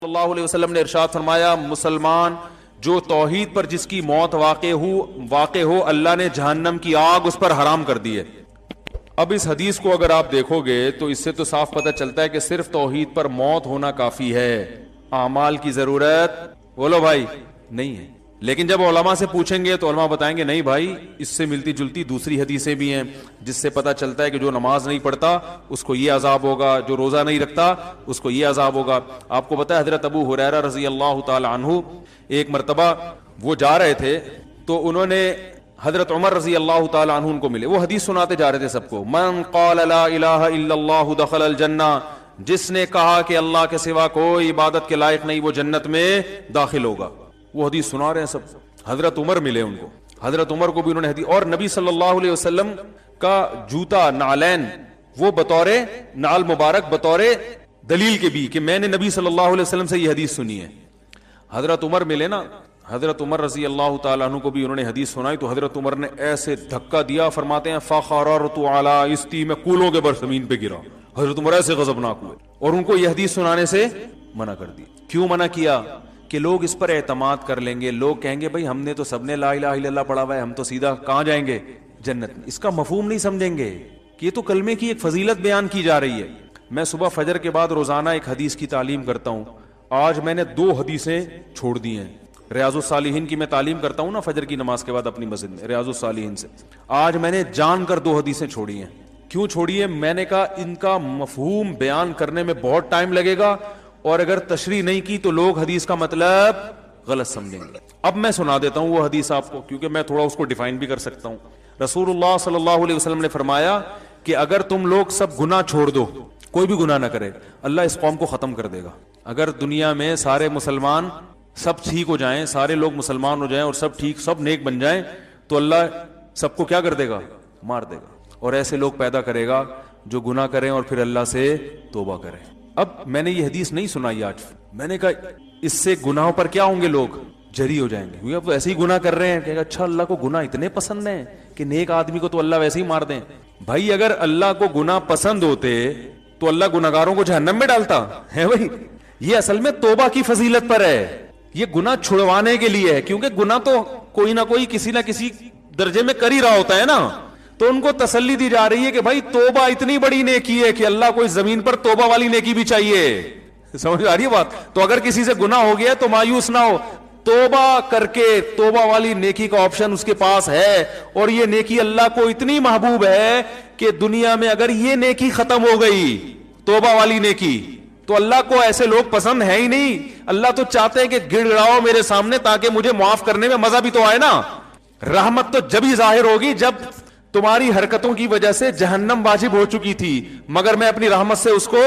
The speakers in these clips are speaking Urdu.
صلی اللہ علیہ وسلم نے ارشاد فرمایا، مسلمان جو توحید پر جس کی موت واقع ہو اللہ نے جہنم کی آگ اس پر حرام کر دی ہے۔ اب اس حدیث کو اگر آپ دیکھو گے تو اس سے تو صاف پتہ چلتا ہے کہ صرف توحید پر موت ہونا کافی ہے، اعمال کی ضرورت بولو بھائی نہیں ہے۔ لیکن جب علماء سے پوچھیں گے تو علماء بتائیں گے نہیں بھائی، اس سے ملتی جلتی دوسری حدیثیں بھی ہیں جس سے پتہ چلتا ہے کہ جو نماز نہیں پڑھتا اس کو یہ عذاب ہوگا، جو روزہ نہیں رکھتا اس کو یہ عذاب ہوگا۔ آپ کو پتہ ہے حضرت ابو ہریرہ رضی اللہ تعالی عنہ ایک مرتبہ وہ جا رہے تھے تو انہوں نے حضرت عمر رضی اللہ تعالی عنہ ان کو ملے، وہ حدیث سناتے جا رہے تھے سب کو، من قال لا الہ الا اللہ دخل الجنہ، جس نے کہا کہ اللہ کے سوا کوئی عبادت کے لائق نہیں وہ جنت میں داخل ہوگا۔ وہ حدیث سنا رہے ہیں سب، حضرت عمر ملے ان کو، حضرت عمر کو بھی انہوں نے حدیث، اور نبی صلی اللہ علیہ وسلم کا جوتا نعلین وہ بطور نعل مبارک بطور دلیل کے بھی کہ میں نے نبی صلی اللہ علیہ وسلم سے یہ حدیث سنی ہے۔ حضرت عمر ملے نا، حضرت عمر رضی اللہ تعالیٰ عنہ کو بھی انہوں نے حدیث سنائی تو حضرت عمر نے ایسے دھکا دیا، فرماتے ہیں فخررت علی استی، میں کولوں کے بر زمین پہ گرا۔ حضرت عمر ایسے غضبناک ہوئے اور ان کو یہ حدیث سنانے سے منع کر دی۔ کیوں منع کیا؟ کہ لوگ اس پر اعتماد کر لیں گے، لوگ کہیں گے بھائی ہم نے تو سب نے لا الہ الا اللہ پڑھا ہوا ہے، ہم تو سیدھا کہاں جائیں گے؟ جنت میں۔ اس کا مفہوم نہیں سمجھیں گے کہ یہ تو کلمے کی ایک فضیلت بیان کی جا رہی ہے۔ میں صبح فجر کے بعد روزانہ ایک حدیث کی تعلیم کرتا ہوں، آج میں نے 2 حدیثیں چھوڑ دی ہیں۔ ریاض الصالحین کی میں تعلیم کرتا ہوں نا فجر کی نماز کے بعد اپنی مسجد میں، ریاض الصالحین سے آج میں نے جان کر 2 حدیثیں چھوڑی ہیں۔ کیوں چھوڑی ہے؟ میں نے کہا ان کا مفہوم بیان کرنے میں بہت ٹائم لگے گا اور اگر تشریح نہیں کی تو لوگ حدیث کا مطلب غلط سمجھیں گے۔ اب میں سنا دیتا ہوں وہ حدیث آپ کو، کیونکہ میں تھوڑا اس کو ڈیفائن بھی کر سکتا ہوں۔ رسول اللہ صلی اللہ علیہ وسلم نے فرمایا کہ اگر تم لوگ سب گناہ چھوڑ دو، کوئی بھی گناہ نہ کرے، اللہ اس قوم کو ختم کر دے گا۔ اگر دنیا میں سارے مسلمان سب ٹھیک ہو جائیں، سارے لوگ مسلمان ہو جائیں اور سب ٹھیک سب نیک بن جائیں تو اللہ سب کو کیا کر دے گا؟ مار دے گا، اور ایسے لوگ پیدا کرے گا جو گناہ کریں اور پھر اللہ سے توبہ کریں۔ اب میں نے یہ حدیث نہیں سنائی آج، میں نے کہا اس سے گناہوں پر کیا ہوں گے، لوگ جری ہو جائیں گے، کیونکہ اب ایسے ہی گناہ کر رہے ہیں کہ اچھا اللہ کو گناہ اتنے پسند ہیں کہ نیک آدمی کو تو اللہ ویسے ہی مار دیں۔ بھائی اگر اللہ کو گناہ پسند ہوتے تو اللہ گناہگاروں کو جہنم میں ڈالتا ہے؟ بھائی یہ اصل میں توبہ کی فضیلت پر ہے، یہ گناہ چھڑوانے کے لیے ہے، کیونکہ گناہ تو کوئی نہ کوئی کسی نہ کسی درجے میں کر ہی رہا ہوتا ہے نا، تو ان کو تسلی دی جا رہی ہے کہ بھائی توبہ اتنی بڑی نیکی ہے کہ اللہ کو اس زمین پر توبہ والی نیکی بھی چاہیے۔ سمجھ آ رہی ہے بات؟ تو اگر کسی سے گناہ ہو گیا تو مایوس نہ ہو، توبہ کر کے توبہ والی نیکی کا آپشن اس کے پاس ہے، اور یہ نیکی اللہ کو اتنی محبوب ہے کہ دنیا میں اگر یہ نیکی ختم ہو گئی توبہ والی نیکی تو اللہ کو ایسے لوگ پسند ہے ہی نہیں۔ اللہ تو چاہتے ہیں کہ گڑ گڑاؤ میرے سامنے تاکہ مجھے معاف کرنے میں مزہ بھی تو آئے نا۔ رحمت تو جب ہی ظاہر ہوگی جب تمہاری حرکتوں کی وجہ سے جہنم واجب ہو چکی تھی، مگر میں اپنی رحمت سے اس کو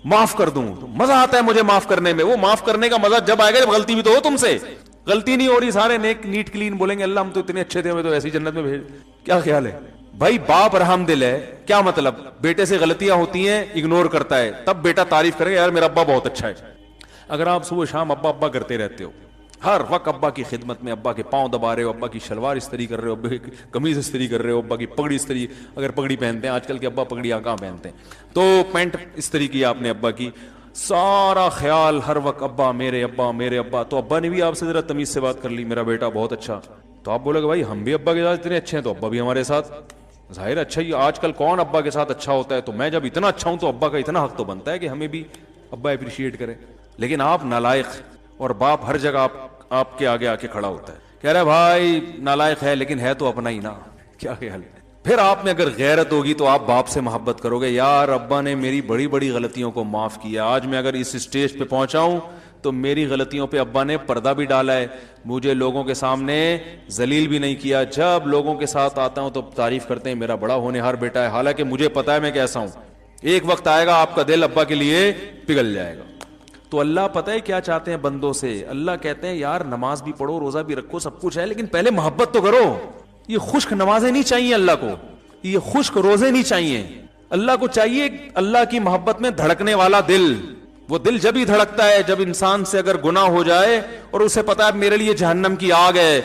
معاف کر دوں، تو مزہ آتا ہے مجھے معاف کرنے میں۔ وہ معاف کرنے کا مزہ جب آئے گا جب غلطی بھی تو ہو تم سے، غلطی نہیں ہو رہی، سارے نیک نیٹ کلین بولیں گے اللہ ہم تو اتنے اچھے تھے ہمیں تو ایسی جنت میں بھیج۔ کیا خیال ہے بھائی؟ باپ رحم دل ہے، کیا مطلب؟ بیٹے سے غلطیاں ہوتی ہیں اگنور کرتا ہے، تب بیٹا تعریف کرے یار میرا ابا بہت اچھا ہے۔ اگر آپ صبح شام ابا ابا کرتے رہتے ہو، ہر وقت ابا کی خدمت میں، ابا کے پاؤں دبا رہے ہو، ابا کی شلوار استری کر رہے ہو، ابا کی قمیض استری کر رہے ہو، ابا کی پگڑی استری، اگر پگڑی پہنتے ہیں آج کل کے ابا پگڑیاں کہاں پہنتے ہیں، تو پینٹ استری کی آپ نے ابا کی، سارا خیال ہر وقت ابا میرے ابا میرے ابا، تو ابا نے بھی آپ سے ذرا تمیز سے بات کر لی میرا بیٹا بہت اچھا، تو آپ بولے گا بھائی ہم بھی ابا کے ساتھ اتنے اچھے ہیں تو ابا بھی ہمارے ساتھ ظاہر اچھا ہی۔ آج کل کون ابا کے ساتھ اچھا ہوتا ہے؟ تو میں جب اتنا اچھا ہوں تو ابا کا اتنا حق تو بنتا ہے کہ ہمیں بھی ابا اپریشیٹ کرے۔ لیکن آپ نالائق، اور باپ ہر جگہ آپ کے آگے آ کے کھڑا ہوتا ہے، کہہ رہا ہے بھائی نالائق ہے لیکن ہے تو اپنا ہی نا۔ کیا خیال ہے؟ پھر آپ میں اگر غیرت ہوگی تو آپ باپ سے محبت کرو گے، یار ابا نے میری بڑی بڑی غلطیوں کو معاف کیا، آج میں اگر اس اسٹیج پہ پہنچا ہوں تو میری غلطیوں پہ ابا نے پردہ بھی ڈالا ہے، مجھے لوگوں کے سامنے ذلیل بھی نہیں کیا۔ جب لوگوں کے ساتھ آتا ہوں تو تعریف کرتے ہیں میرا بڑا ہونہار بیٹا ہے، حالانکہ مجھے پتا ہے میں کیسا ہوں۔ ایک وقت آئے گا آپ کا دل ابا کے لیے پگھل جائے گا۔ تو اللہ پتہ ہے کیا چاہتے ہیں بندوں سے؟ اللہ کہتے ہیں یار نماز بھی پڑھو، روزہ بھی رکھو، سب کچھ ہے، لیکن پہلے محبت تو کرو۔ یہ خشک نمازیں نہیں چاہیے اللہ کو، یہ خشک روزے نہیں چاہیے، اللہ کو چاہیے اللہ کی محبت میں دھڑکنے والا دل۔ وہ دل جب ہی دھڑکتا ہے جب انسان سے اگر گناہ ہو جائے اور اسے پتا ہے میرے لیے جہنم کی آگ ہے،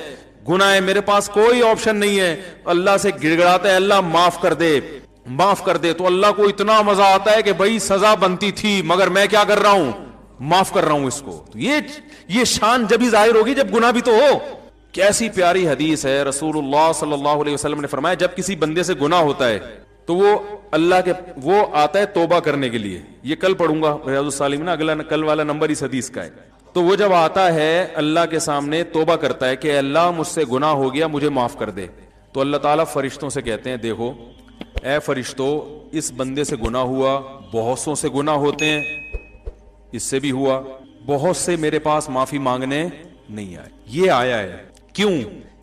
گناہ ہے، میرے پاس کوئی آپشن نہیں ہے، اللہ سے گڑ گڑاتا ہے اللہ معاف کر دے معاف کر دے، تو اللہ کو اتنا مزہ آتا ہے کہ بھائی سزا بنتی تھی مگر میں کیا کر رہا ہوں، معاف کر رہا ہوں اس کو. تو یہ شان جب ہی ظاہر ہوگی جب گناہ بھی تو ہو. کیسی پیاری حدیث ہے. رسول اللہ صلی اللہ علیہ وسلم نے فرمایا جب کسی بندے سے گناہ ہوتا ہے تو وہ آتا ہے توبہ کرنے کے لیے. یہ کل پڑھوں گا ریاض الصالحین میں, اگلا کل والا نمبر اس حدیث کا ہے. تو وہ جب آتا ہے اللہ کے سامنے توبہ کرتا ہے کہ اللہ مجھ سے گناہ ہو گیا, مجھے معاف کر دے. تو اللہ تعالیٰ فرشتوں سے کہتے ہیں دیکھو اے فرشتوں, اس بندے سے گناہ ہوا, بہت سوں سے گناہ ہوتے ہیں, اس سے بھی ہوا, بہت سے میرے پاس معافی مانگنے نہیں آئے. یہ آیا ہے کیوں؟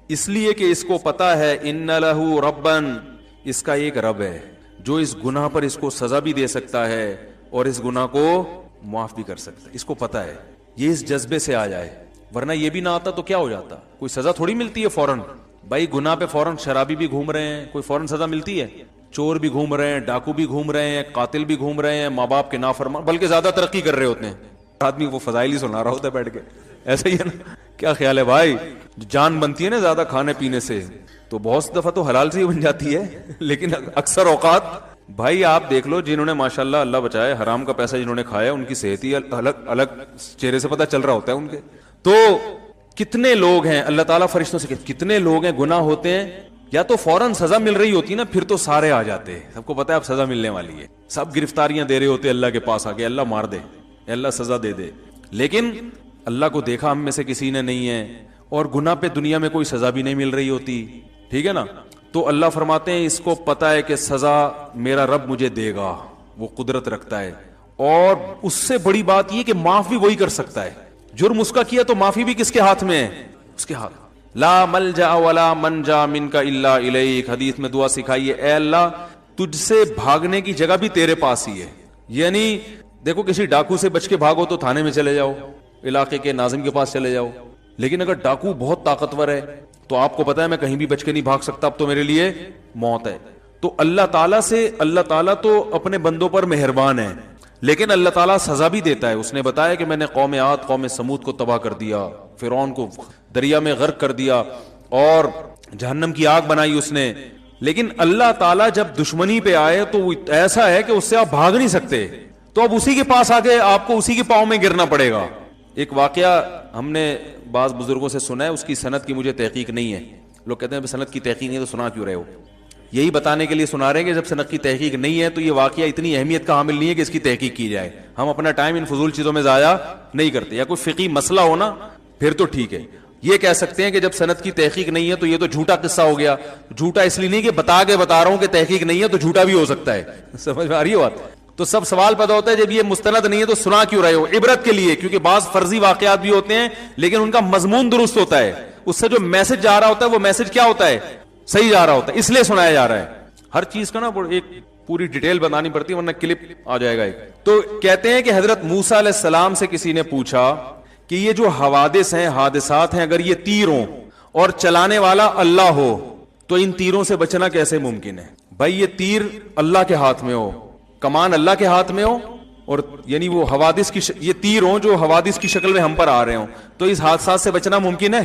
اس لیے کہ اس کو پتا ہے ان لہو ربن, اس کا ایک رب ہے جو اس گناہ پر اس کو سزا بھی دے سکتا ہے اور اس گناہ کو معاف بھی کر سکتا ہے. اس کو پتا ہے. یہ اس جذبے سے آ جائے, ورنہ یہ بھی نہ آتا تو کیا ہو جاتا. کوئی سزا تھوڑی ملتی ہے فوراً. بھائی گناہ پہ فوراً شرابی بھی گھوم رہے ہیں, کوئی فوراً سزا ملتی ہے؟ چور بھی گھوم رہے ہیں, ڈاکو بھی گھوم رہے ہیں, قاتل بھی گھوم رہے ہیں, ماں باپ کے نافرمان, بلکہ زیادہ ترقی کر رہے ہوتے ہیں. آدمی وہ فضائل ہی سنا رہا ہوتا ہے بیٹھ کے, ایسا ہی ہے نا. کیا خیال ہے بھائی, جان بنتی ہے نا زیادہ کھانے پینے سے, تو بہت دفعہ تو حلال سے ہی بن جاتی ہے, لیکن اکثر اوقات بھائی آپ دیکھ لو جنہوں نے ماشاءاللہ اللہ بچائے حرام کا پیسہ جنہوں نے کھایا, ان کی صحت ہی الگ چہرے سے پتہ چل رہا ہوتا ہے ان کے. تو کتنے لوگ ہیں, اللہ تعالیٰ فرشتوں سے کتنے لوگ ہیں گناہ ہوتے ہیں, یا تو فوراً سزا مل رہی ہوتی نا, پھر تو سارے آ جاتے, سب کو پتا ہے اب سزا ملنے والی ہے, سب گرفتاریاں دے رہے ہوتے اللہ کے پاس, آگے اللہ مار دے, اللہ سزا دے دے. لیکن اللہ کو دیکھا ہم میں سے کسی نے نہیں ہے, اور گناہ پہ دنیا میں کوئی سزا بھی نہیں مل رہی ہوتی, ٹھیک ہے نا. تو اللہ فرماتے ہیں اس کو پتا ہے کہ سزا میرا رب مجھے دے گا, وہ قدرت رکھتا ہے, اور اس سے بڑی بات یہ کہ معاف بھی وہی کر سکتا ہے. جرم اس کا کیا تو معافی بھی کس کے ہاتھ میں ہے؟ اس کے ہاتھ. لا ملجا ولا منجا منک الا الیک, حدیث میں دعا سکھائی ہے, اے اللہ تجھ سے بھاگنے کی جگہ بھی تیرے پاس ہی ہے. یعنی دیکھو کسی ڈاکو سے بچ کے بھاگو تو تھانے میں چلے جاؤ, علاقے کے ناظم کے پاس چلے جاؤ, لیکن اگر ڈاکو بہت طاقتور ہے تو آپ کو پتا ہے میں کہیں بھی بچ کے نہیں بھاگ سکتا, اب تو میرے لیے موت ہے. تو اللہ تعالیٰ تو اپنے بندوں پر مہربان ہے, لیکن اللہ تعالیٰ سزا بھی دیتا ہے. اس نے بتایا کہ میں نے قوم عاد قوم سمود کو تباہ کر دیا, فرعون کو دریا میں غرق کر دیا, اور جہنم کی آگ بنائی اس نے. لیکن اللہ تعالیٰ جب دشمنی پہ آئے تو ایسا ہے کہ اس سے آپ بھاگ نہیں سکتے, تو اب اسی کے پاس آگے آپ کو اسی کے پاؤں میں گرنا پڑے گا. ایک واقعہ ہم نے بعض بزرگوں سے سنا ہے, اس کی سند کی مجھے تحقیق نہیں ہے. لوگ کہتے ہیں سند کی تحقیق نہیں تو سنا کیوں رہے ہو؟ یہی بتانے کے لیے سنا رہے ہیں کہ جب سند کی تحقیق نہیں ہے تو یہ واقعہ اتنی اہمیت کا حامل نہیں ہے کہ اس کی تحقیق کی جائے. ہم اپنا ٹائم ان فضول چیزوں میں ضائع نہیں کرتے. یا کوئی فقہی مسئلہ ہو نا پھر تو ٹھیک ہے. یہ کہہ سکتے ہیں کہ جب سند کی تحقیق نہیں ہے تو یہ تو جھوٹا قصہ ہو گیا. جھوٹا اس لیے نہیں کہ بتا رہا ہوں کہ تحقیق نہیں ہے تو جھوٹا بھی ہو سکتا ہے. سمجھ میں آ رہی ہے بات؟ تو سب سوال پیدا ہوتا ہے جب یہ مستند نہیں ہے تو سنا کیوں رہے ہو؟ عبرت کے لیے, کیونکہ بعض فرضی واقعات بھی ہوتے ہیں لیکن ان کا مضمون درست ہوتا ہے, اس سے جو میسج جا رہا ہوتا ہے وہ میسج کیا ہوتا ہے؟ صحیح جا رہا ہوتا ہے, اس لیے سنایا جا رہا ہے. ہر چیز کا نا ایک پوری ڈیٹیل بتانی پڑتی ہے ورنہ کلپ آ جائے گا ایک. تو کہتے ہیں کہ حضرت موسیٰ علیہ السلام سے کسی نے پوچھا کہ یہ جو حوادث ہیں, حادثات ہیں, اگر یہ تیر ہوں اور چلانے والا اللہ ہو تو ان تیروں سے بچنا کیسے ممکن ہے؟ بھائی یہ تیر اللہ کے ہاتھ میں ہو, کمان اللہ کے ہاتھ میں ہو, اور یعنی وہ حوادث کی یہ تیر ہوں جو حوادث کی شکل میں ہم پر آ رہے ہوں, تو اس حادثات سے بچنا ممکن ہے؟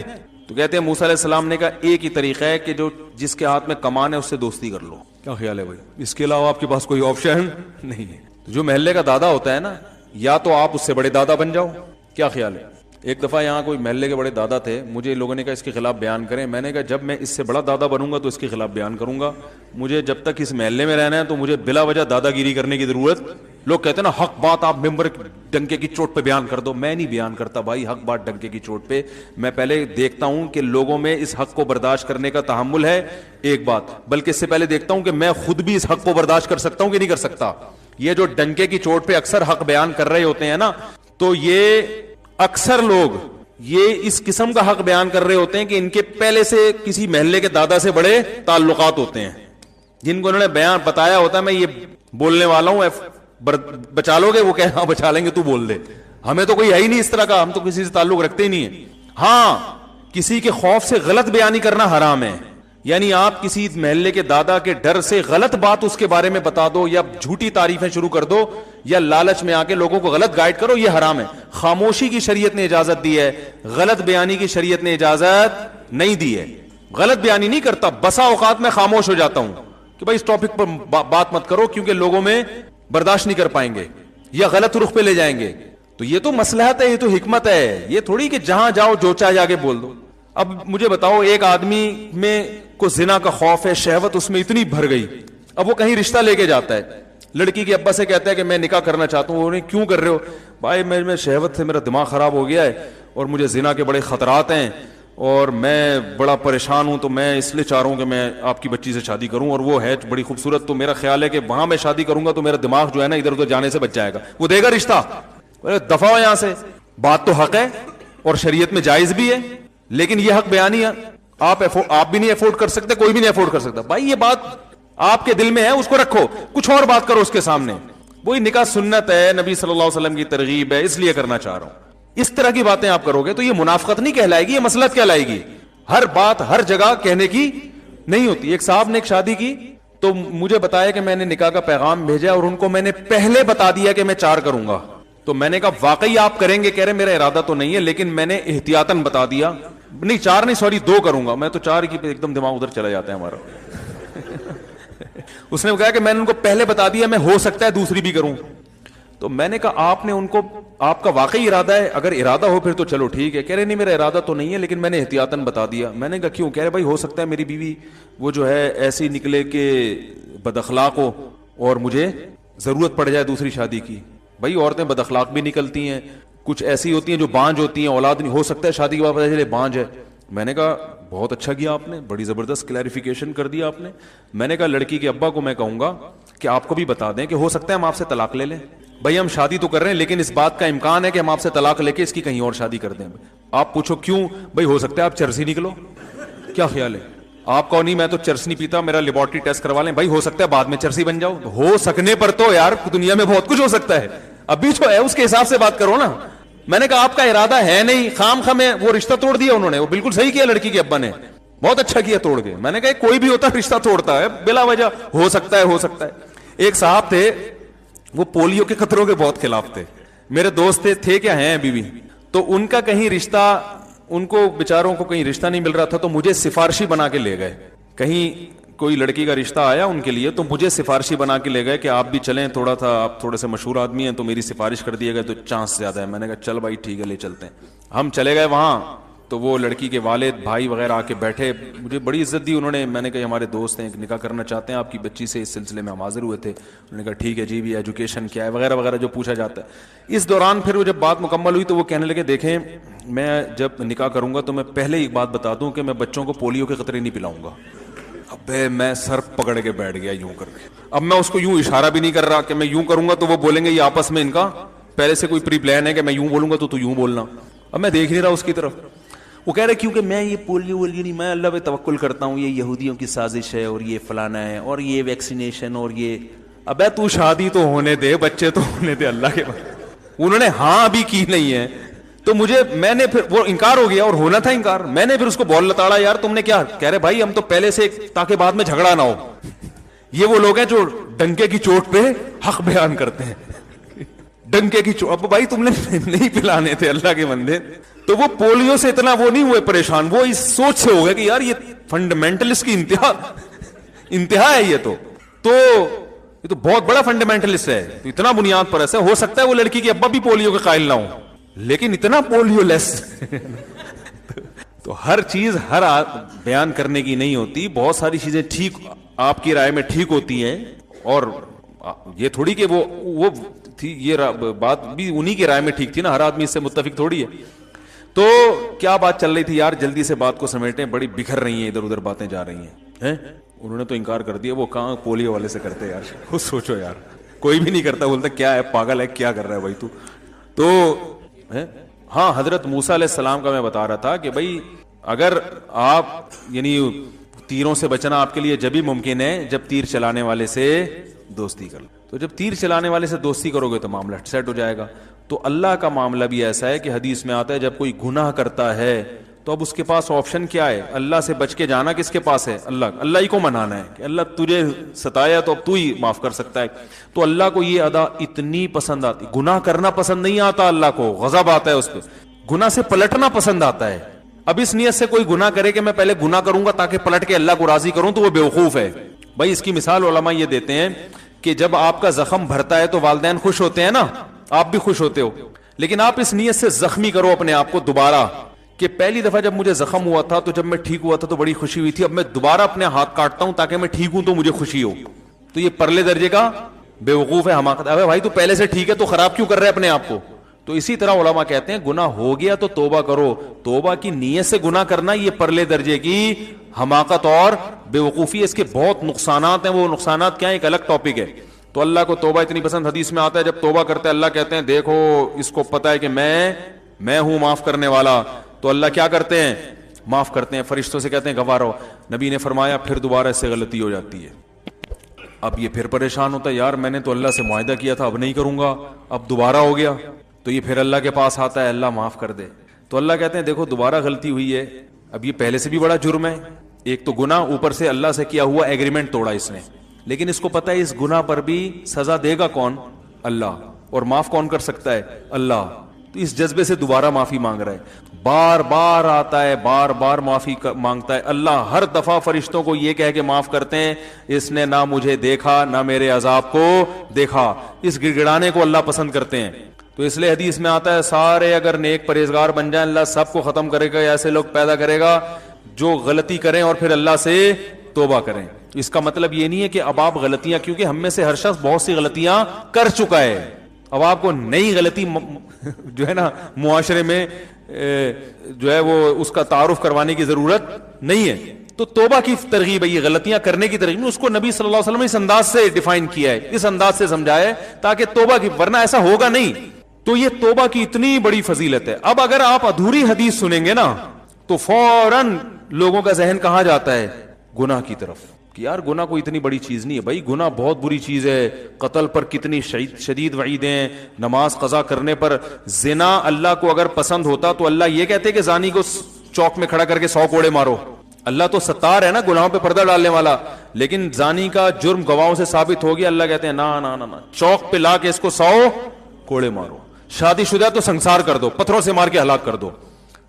تو کہتے ہیں موسیٰ علیہ السلام نے کہا ایک ہی طریقہ ہے کہ جس کے ہاتھ میں کمان ہے اس سے دوستی کر لو. کیا خیال ہے بھائی؟ اس کے علاوہ آپ کے پاس کوئی آپشن نہیں ہے. جو محلے کا دادا ہوتا ہے نا, یا تو آپ اس سے بڑے دادا بن جاؤ. کیا خیال ہے؟ ایک دفعہ یہاں کوئی محلے کے بڑے دادا تھے, مجھے لوگوں نے کہا اس کے خلاف بیان کریں. میں نے کہا جب میں اس سے بڑا دادا بنوں گا تو اس کے خلاف بیان کروں گا. مجھے جب تک اس محلے میں رہنا ہے تو مجھے بلا وجہ دادا گیری کرنے کی ضرورت. لوگ کہتے ہیں نا حق بات آپ ممبر ڈنکے کی چوٹ پہ بیان کر دو. میں نہیں بیان کرتا بھائی حق بات ڈنکے کی چوٹ پہ. میں پہلے دیکھتا ہوں کہ لوگوں میں اس حق کو برداشت کرنے کا تحمل ہے, ایک بات, بلکہ اس سے پہلے دیکھتا ہوں کہ میں خود بھی اس حق کو برداشت کر سکتا ہوں کہ نہیں کر سکتا. یہ جو ڈنکے کی چوٹ پہ اکثر حق بیان کر رہے ہوتے ہیں نا, تو یہ اکثر لوگ یہ اس قسم کا حق بیان کر رہے ہوتے ہیں کہ ان کے پہلے سے کسی محلے کے دادا سے بڑے تعلقات ہوتے ہیں, جن کو انہوں نے بیان بتایا ہوتا ہے میں یہ بولنے والا ہوں, بچا لو گے؟ وہ کہ ہاں بچا لیں گے, تو بول دے. ہمیں تو کوئی ہے ہی نہیں اس طرح کا, ہم تو کسی سے تعلق رکھتے ہی نہیں ہیں. ہاں کسی کے خوف سے غلط بیانی کرنا حرام ہے, یعنی آپ کسی محلے کے دادا کے ڈر سے غلط بات اس کے بارے میں بتا دو, یا جھوٹی تعریفیں شروع کر دو, یا لالچ میں آ کے لوگوں کو غلط گائیڈ کرو, یہ حرام ہے. خاموشی کی شریعت نے اجازت دی ہے, غلط بیانی کی شریعت نے اجازت نہیں دی ہے. غلط بیانی نہیں کرتا, بسا اوقات میں خاموش ہو جاتا ہوں کہ بھائی اس ٹاپک پر بات مت کرو کیونکہ لوگوں میں برداشت نہیں کر پائیں گے یا غلط رخ پہ لے جائیں گے. تو یہ تو مصلحت ہے, یہ تو حکمت ہے, یہ تھوڑی کہ جہاں جاؤ جو چاہے آگے بول دو. اب مجھے بتاؤ, ایک آدمی میں کو زنا کا خوف ہے, شہوت اس میں اتنی بھر گئی, اب وہ کہیں رشتہ لے کے جاتا ہے, لڑکی کے ابا سے کہتا ہے کہ میں نکاح کرنا چاہتا ہوں. انہیں کیوں کر رہے ہو؟ بھائی میں شہوت سے میرا دماغ خراب ہو گیا ہے اور مجھے زنا کے بڑے خطرات ہیں اور میں بڑا پریشان ہوں, تو میں اس لیے چاہ رہا ہوں کہ میں آپ کی بچی سے شادی کروں, اور وہ ہے بڑی خوبصورت, تو میرا خیال ہے کہ وہاں میں شادی کروں گا تو میرا دماغ جو ہے نا ادھر ادھر جانے سے بچ جائے گا. وہ دے گا رشتہ؟ دفع ہو یہاں سے. بات تو حق ہے اور شریعت میں جائز بھی ہے, لیکن یہ حق بیانی ہے آپ بھی نہیں افورڈ کر سکتے, کوئی بھی نہیں افورڈ کر سکتا. بھائی یہ بات آپ کے دل میں ہے, اس کو رکھو, کچھ اور بات کرو اس کے سامنے. وہی نکاح سنت ہے, نبی صلی اللہ علیہ وسلم کی ترغیب ہے, اس لیے کرنا چاہ رہا ہوں. اس طرح کی باتیں آپ کرو گے تو یہ منافقت نہیں کہلائے گی, یہ مصلحت کہلائے گی. ہر بات ہر جگہ کہنے کی نہیں ہوتی. ایک صاحب نے ایک شادی کی تو مجھے بتایا کہ میں نے نکاح کا پیغام بھیجا اور ان کو میں نے پہلے بتا دیا کہ میں 4 کروں گا. تو میں نے کہا واقعی آپ کریں گے؟ کہہ رہے میرا ارادہ تو نہیں ہے لیکن میں نے احتیاطاً بتا دیا. نہیں 4 نہیں, سوری 2 کروں گا. میں تو 4 کی ایک دم دماغ ادھر چلا جاتا ہے ہمارا. اس نے کہا کہ میں نے ان کو پہلے بتا دیا, میں ہو سکتا ہے دوسری بھی کروں. تو میں نے کہا آپ نے ان کو, آپ کا واقعی ارادہ ہے؟ اگر ارادہ ہو پھر تو چلو ٹھیک ہے. کہہ رہے نہیں میرا ارادہ تو نہیں ہے لیکن میں نے احتیاطاً بتا دیا. میں نے کہا کیوں؟ کہہ رہے بھائی ہو سکتا ہے میری بیوی وہ جو ہے ایسی نکلے کہ بد اخلاق ہو اور مجھے ضرورت پڑ جائے دوسری شادی کی. بھائی عورتیں بد اخلاق بھی نکلتی ہیں, کچھ ایسی ہوتی ہیں جو بانج ہوتی ہیں, اولاد نہیں ہو سکتا ہے شادی کے بعد پتہ چلے بانج ہے. میں نے کہا بہت اچھا کیا آپ نے, بڑی زبردست کلیریفیکیشن کر دیا آپ نے. میں نے کہا لڑکی کے ابا کو میں کہوں گا کہ آپ کو بھی بتا دیں کہ ہو سکتا ہے ہم آپ سے طلاق لے لیں. بھائی ہم شادی تو کر رہے ہیں لیکن اس بات کا امکان ہے کہ ہم آپ سے طلاق لے کے اس کی کہیں اور شادی کر دیں. آپ پوچھو کیوں؟ بھائی ہو سکتا ہے آپ چرسی نکلو. کیا خیال ہے آپ کا؟ نہیں میں تو چرس نہیں پیتا, میرا لیبارٹری ٹیسٹ کروا لیں. بھائی ہو سکتا ہے بعد میں چرسی بن جاؤ. ہو سکنے پر تو یار دنیا میں بہت کچھ ہو سکتا ہے, ابھی جو ہے اس کے حساب سے بات کرو نا. میں نے کہا آپ کا ارادہ ہے نہیں, خام خام ہے, وہ رشتہ توڑ دیا انہوں نے. وہ بالکل صحیح کیا لڑکی کے ابا نے, بہت اچھا کیا توڑ کے. میں نے کہا کوئی بھی ہوتا رشتہ توڑتا ہے بلا وجہ, ہو سکتا ہے ہو سکتا ہے. ایک صاحب تھے وہ پولیو کے خطروں کے بہت خلاف تھے, میرے دوست تھے کیا ہیں ابھی بھی. تو ان کا کہیں رشتہ, ان کو بیچاروں کو کہیں رشتہ نہیں مل رہا تھا تو مجھے سفارشی بنا کے لے گئے. کہیں کوئی لڑکی کا رشتہ آیا ان کے لیے تو مجھے سفارشی بنا کے لے گئے کہ آپ بھی چلیں, تھوڑا تھا آپ تھوڑے سے مشہور آدمی ہیں تو میری سفارش کر دیے گئے تو چانس زیادہ ہے. میں نے کہا چل بھائی ٹھیک ہے لے چلتے ہیں. ہم چلے گئے وہاں تو وہ لڑکی کے والد بھائی وغیرہ آ کے بیٹھے, مجھے بڑی عزت دی انہوں نے. میں نے کہا ہمارے دوست ہیں نکاح کرنا چاہتے ہیں آپ کی بچی سے, اس سلسلے میں ہم حاضر ہوئے تھے. انہوں نے کہا ٹھیک ہے جی, بھی ایجوکیشن کیا ہے وغیرہ وغیرہ جو پوچھا جاتا ہے. اس دوران پھر وہ جب بات مکمل ہوئی تو وہ کہنے لگے دیکھیں میں جب نکاح کروں گا تو میں پہلے ایک بات بتا دوں کہ میں بچوں کو پولیو کے قطرے نہیں پلاؤں گا. ابے میں سر پکڑ کے بیٹھ گیا یوں کر کے. اب میں اس کو یوں اشارہ بھی نہیں کر رہا کہ میں یوں کروں گا تو وہ بولیں گے یہ آپس میں ان کا پہلے سے کوئی پری پلان ہے کہ میں یوں بولوں گا تو یوں بولنا. اب میں دیکھ نہیں رہا اس کی طرف. وہ کہہ رہے کیونکہ میں یہ پولیو نہیں, میں اللہ پہ توکل کرتا ہوں, یہ یہودیوں کی سازش ہے اور یہ فلانا ہے اور یہ ویکسینیشن اور یہ. ابے تو شادی تو ہونے دے, بچے تو ہونے دے اللہ کے بعد. انہوں نے ہاں ابھی کی نہیں ہے تو میں نے پھر وہ انکار ہو گیا اور ہونا تھا انکار. میں نے پھر اس کو بول لتاڑا یار تم نے کیا. کہہ رہے بھائی ہم تو پہلے سے تاکہ بعد میں جھگڑا نہ ہو. یہ وہ لوگ ہیں جو ڈنکے کی چوٹ پہ حق بیان کرتے ہیں. ڈنکے کی چوٹ, اب بھائی تم نے نہیں پلانے تھے اللہ کے بندے. تو وہ پولیو سے اتنا وہ نہیں ہوئے پریشان, وہ اس سوچ سے ہو گئے کہ یار یہ فنڈامنٹلسٹ کی انتہا ہے. یہ تو بہت بڑا فنڈامنٹلسٹ ہے, تو اتنا بنیاد پر ایسا ہو سکتا ہے وہ لڑکی کے ابا بھی پولیو کے قائل نہ ہو لیکن اتنا پولیو لیس. تو ہر چیز ہر بیان کرنے کی نہیں ہوتی. بہت ساری چیزیں ٹھیک آپ کی رائے میں ٹھیک ہوتی ہیں اور یہ تھوڑی کہ وہ تھی, یہ بات بھی انہی کی رائے میں ٹھیک تھی نا, ہر آدمی اس سے متفق تھوڑی ہے. تو کیا بات چل رہی تھی یار, جلدی سے بات کو سمیٹیں, بڑی بکھر رہی ہیں ادھر ادھر باتیں جا رہی ہیں. انہوں نے تو انکار کر دیا, وہ کہاں پولیو والے سے کرتے یار, خود سوچو یار, کوئی بھی نہیں کرتا, بولتا کیا ہے پاگل ہے کیا کر رہا ہے بھائی تو ہاں حضرت موسیٰ علیہ السلام کا میں بتا رہا تھا کہ بھائی اگر آپ یعنی تیروں سے بچنا آپ کے لیے جب ہی ممکن ہے جب تیر چلانے والے سے دوستی کر لو. تو جب تیر چلانے والے سے دوستی کرو گے تو معاملہ سیٹ ہو جائے گا. تو اللہ کا معاملہ بھی ایسا ہے کہ حدیث میں آتا ہے جب کوئی گناہ کرتا ہے تو اب اس کے پاس آپشن کیا ہے, اللہ سے بچ کے جانا کس کے پاس ہے, اللہ ہی کو منانا ہے کہ اللہ تجھے ستایا تو اب تو ہی معاف کر سکتا ہے. تو اللہ کو یہ ادا اتنی پسند آتی, گناہ کرنا پسند نہیں آتا, اللہ کو غضب آتا ہے اس پہ, گناہ سے پلٹنا پسند آتا ہے. اب اس نیت سے کوئی گناہ کرے کہ میں پہلے گناہ کروں گا تاکہ پلٹ کے اللہ کو راضی کروں تو وہ بیوقوف ہے. بھائی اس کی مثال علماء یہ دیتے ہیں کہ جب آپ کا زخم بھرتا ہے تو والدین خوش ہوتے ہیں نا, آپ بھی خوش ہوتے ہو, لیکن آپ اس نیت سے زخمی کرو اپنے آپ کو دوبارہ کہ پہلی دفعہ جب مجھے زخم ہوا تھا تو جب میں ٹھیک ہوا تھا تو بڑی خوشی ہوئی تھی, اب میں دوبارہ اپنے ہاتھ کاٹتا ہوں تاکہ میں ٹھیک ہوں تو مجھے خوشی ہو. تو یہ پرلے درجے کا بے وقوف ہے, حماقت. ابے بھائی تو پہلے سے ٹھیک ہے تو خراب کیوں کر رہے اپنے آپ کو؟ تو اسی طرح علماء کہتے ہیں گناہ ہو گیا تو توبہ کرو. توبہ کی نیت سے گناہ کرنا یہ پرلے درجے کی حماقت اور بے وقوفی ہے. اس کے بہت نقصانات ہیں, وہ نقصانات کیا ہیں ایک الگ ٹاپک ہے. تو اللہ کو توبہ اتنی پسند, حدیث میں آتا ہے جب توبہ کرتے ہیں اللہ کہتے ہیں دیکھو اس کو پتا ہے کہ میں ہوں معاف کرنے والا, تو اللہ کیا کرتے ہیں؟ معاف کرتے ہیں. فرشتوں سے کہتے ہیں گواہ رہو. نبی نے فرمایا پھر دوبارہ اس سے غلطی ہو جاتی ہے. اب یہ پھر پریشان ہوتا ہے, یار میں نے تو اللہ سے معاہدہ کیا تھا اب نہیں کروں گا, اب دوبارہ ہو گیا. تو یہ پھر اللہ کے پاس آتا ہے, اللہ معاف کر دے. تو اللہ کہتے ہیں دیکھو دوبارہ غلطی ہوئی ہے, اب یہ پہلے سے بھی بڑا جرم ہے. ایک تو گناہ, اوپر سے اللہ سے کیا ہوا ایگریمنٹ توڑا اس نے, لیکن اس کو پتا ہے اس گناہ پر بھی سزا دے گا کون؟ اللہ. اور معاف کون کر سکتا ہے؟ اللہ. تو اس جذبے سے دوبارہ معافی مانگ رہا ہے, بار بار آتا ہے, بار بار معافی مانگتا ہے. اللہ ہر دفعہ فرشتوں کو یہ کہہ کے معاف کرتے ہیں اس نے نہ مجھے دیکھا نہ میرے عذاب کو دیکھا. اس گڑ گڑانے کو اللہ پسند کرتے ہیں. تو اس لیے حدیث میں آتا ہے سارے اگر نیک پرہیزگار بن جائیں اللہ سب کو ختم کرے گا, ایسے لوگ پیدا کرے گا جو غلطی کریں اور پھر اللہ سے توبہ کریں. اس کا مطلب یہ نہیں ہے کہ اب آپ غلطیاں, کیونکہ ہم میں سے ہر شخص بہت سی غلطیاں کر چکا ہے, اب آپ کو نئی غلطی جو ہے نا معاشرے میں جو ہے وہ اس کا تعارف کروانے کی ضرورت نہیں ہے. تو توبہ کی ترغیب ہے, یہ غلطیاں کرنے کی ترغیب. اس کو نبی صلی اللہ علیہ وسلم نے اس انداز سے ڈیفائن کیا ہے, اس انداز سے سمجھایا ہے تاکہ توبہ کی, ورنہ ایسا ہوگا نہیں. تو یہ توبہ کی اتنی بڑی فضیلت ہے. اب اگر آپ ادھوری حدیث سنیں گے نا تو فوراً لوگوں کا ذہن کہاں جاتا ہے؟ گناہ کی طرف, کہ یار گناہ کوئی اتنی بڑی چیز نہیں ہے. بھائی گناہ بہت بری چیز ہے, قتل پر کتنی شدید وعیدیں, نماز قضا کرنے پر. زنا اللہ کو اگر پسند ہوتا تو اللہ یہ کہتے کہ زانی کو چوک میں کھڑا کر کے 100 کوڑے مارو. اللہ تو ستار ہے نا, گناہوں پہ پردہ ڈالنے والا. لیکن زانی کا جرم گواہوں سے ثابت ہو گیا, اللہ کہتے ہیں نا نا نا, چوک پہ لا کے اس کو 100 کوڑے مارو. شادی شدہ تو سنسار کر دو, پتھروں سے مار کے ہلاک کر دو.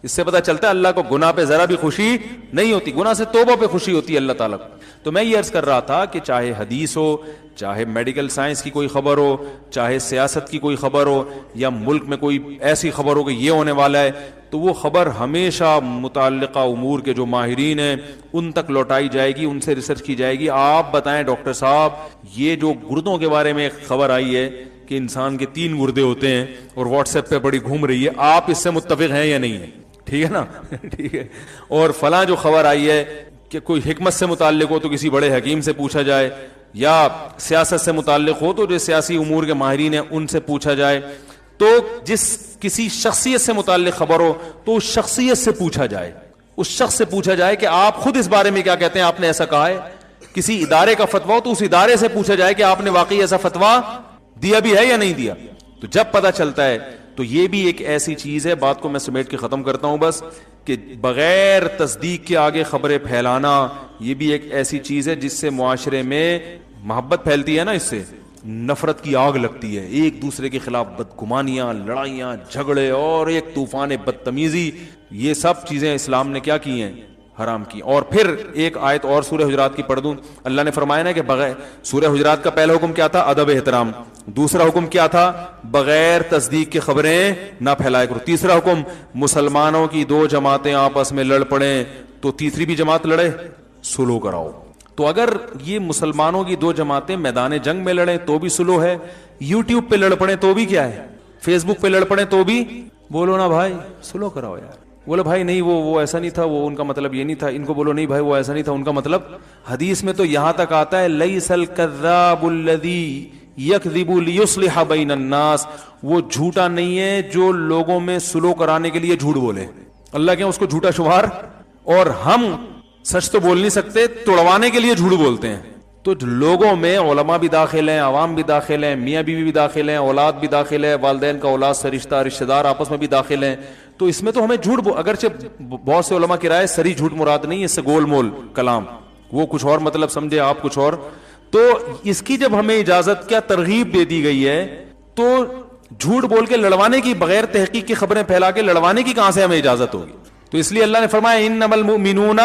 اس سے پتہ چلتا ہے اللہ کو گناہ پہ ذرا بھی خوشی نہیں ہوتی, گناہ سے توبہ پہ خوشی ہوتی ہے اللہ تعالیٰ کو. تو میں یہ عرض کر رہا تھا کہ چاہے حدیث ہو, چاہے میڈیکل سائنس کی کوئی خبر ہو, چاہے سیاست کی کوئی خبر ہو, یا ملک میں کوئی ایسی خبر ہو کہ یہ ہونے والا ہے, تو وہ خبر ہمیشہ متعلقہ امور کے جو ماہرین ہیں ان تک لوٹائی جائے گی, ان سے ریسرچ کی جائے گی. آپ بتائیں ڈاکٹر صاحب, یہ جو گردوں کے بارے میں ایک خبر آئی ہے کہ انسان کے 3 گردے ہوتے ہیں اور واٹس ایپ پہ بڑی گھوم رہی ہے, آپ اس سے متفق ہیں یا نہیں ہے؟ ٹھیک ہے نا, ٹھیک ہے. اور فلاں جو خبر آئی ہے کہ کوئی حکمت سے متعلق ہو تو کسی بڑے حکیم سے پوچھا جائے, یا سیاست سے متعلق ہو تو جو سیاسی امور کے ماہرین ہیں ان سے پوچھا جائے. تو جس کسی شخصیت سے متعلق خبر ہو تو اس شخصیت سے پوچھا جائے, اس شخص سے پوچھا جائے کہ آپ خود اس بارے میں کیا کہتے ہیں, آپ نے ایسا کہا ہے. کسی ادارے کا فتویٰ ہو تو اس ادارے سے پوچھا جائے کہ آپ نے واقعی ایسا فتویٰ دیا بھی ہے یا نہیں دیا. تو جب پتہ چلتا ہے, تو یہ بھی ایک ایسی چیز ہے, بات کو میں سمیٹ کے ختم کرتا ہوں بس, کہ بغیر تصدیق کے آگے خبریں پھیلانا یہ بھی ایک ایسی چیز ہے جس سے معاشرے میں محبت پھیلتی ہے نا, اس سے نفرت کی آگ لگتی ہے, ایک دوسرے کے خلاف بدگمانیاں, لڑائیاں, جھگڑے اور ایک طوفان بدتمیزی. یہ سب چیزیں اسلام نے کیا کی ہیں؟ حرام کی. اور پھر ایک آیت اور سورہ حجرات کی پڑھ دوں. اللہ نے فرمایا نا کہ بغیر, سورہ حجرات کا پہلا حکم کیا تھا؟ ادب احترام. دوسرا حکم کیا تھا؟ بغیر تصدیق کے خبریں نہ پھیلایا کرو. تیسرا حکم, مسلمانوں کی 2 جماعتیں آپس میں لڑ پڑیں تو تیسری بھی جماعت لڑے, سلو کراؤ. تو اگر یہ مسلمانوں کی 2 جماعتیں میدان جنگ میں لڑیں تو بھی سلو ہے, یوٹیوب پہ لڑ پڑیں تو بھی کیا ہے, فیس بک پہ لڑ پڑیں تو بھی بولو نا بھائی سلو کراؤ یار. بولو بھائی نہیں وہ ایسا نہیں تھا, وہ ان کا مطلب یہ نہیں تھا. ان کو بولو نہیں بھائی وہ ایسا نہیں تھا, ان کا مطلب. حدیث میں تو یہاں تک آتا ہے لیس الکذاب الذی یکذب لیصلح بین الناس, وہ جھوٹا نہیں ہے جو لوگوں میں سلو کرانے کے لیے جھوٹ بولے. اللہ کیا اس کو جھوٹا شمار, اور ہم سچ تو بول نہیں سکتے, توڑوانے کے لیے جھوٹ بولتے ہیں. تو لوگوں میں علماء بھی داخل ہیں, عوام بھی داخل ہیں, میاں بیوی بھی داخل ہیں, اولاد بھی داخل ہے, والدین کا اولاد سے رشتہ دار آپس میں بھی داخل ہیں. تو اس میں تو ہمیں جھوٹ, اگرچہ بہت سے علماء کی رائے سری جھوٹ مراد نہیں, اس سے گول مول کلام, وہ کچھ اور مطلب سمجھے, آپ کچھ اور. تو اس کی جب ہمیں اجازت کیا ترغیب دے دی گئی ہے, تو جھوٹ بول کے لڑوانے کی, بغیر تحقیق کی خبریں پھیلا کے لڑوانے کی کہاں سے ہمیں اجازت ہوگی؟ تو اس لیے اللہ نے فرمایا انما المؤمنون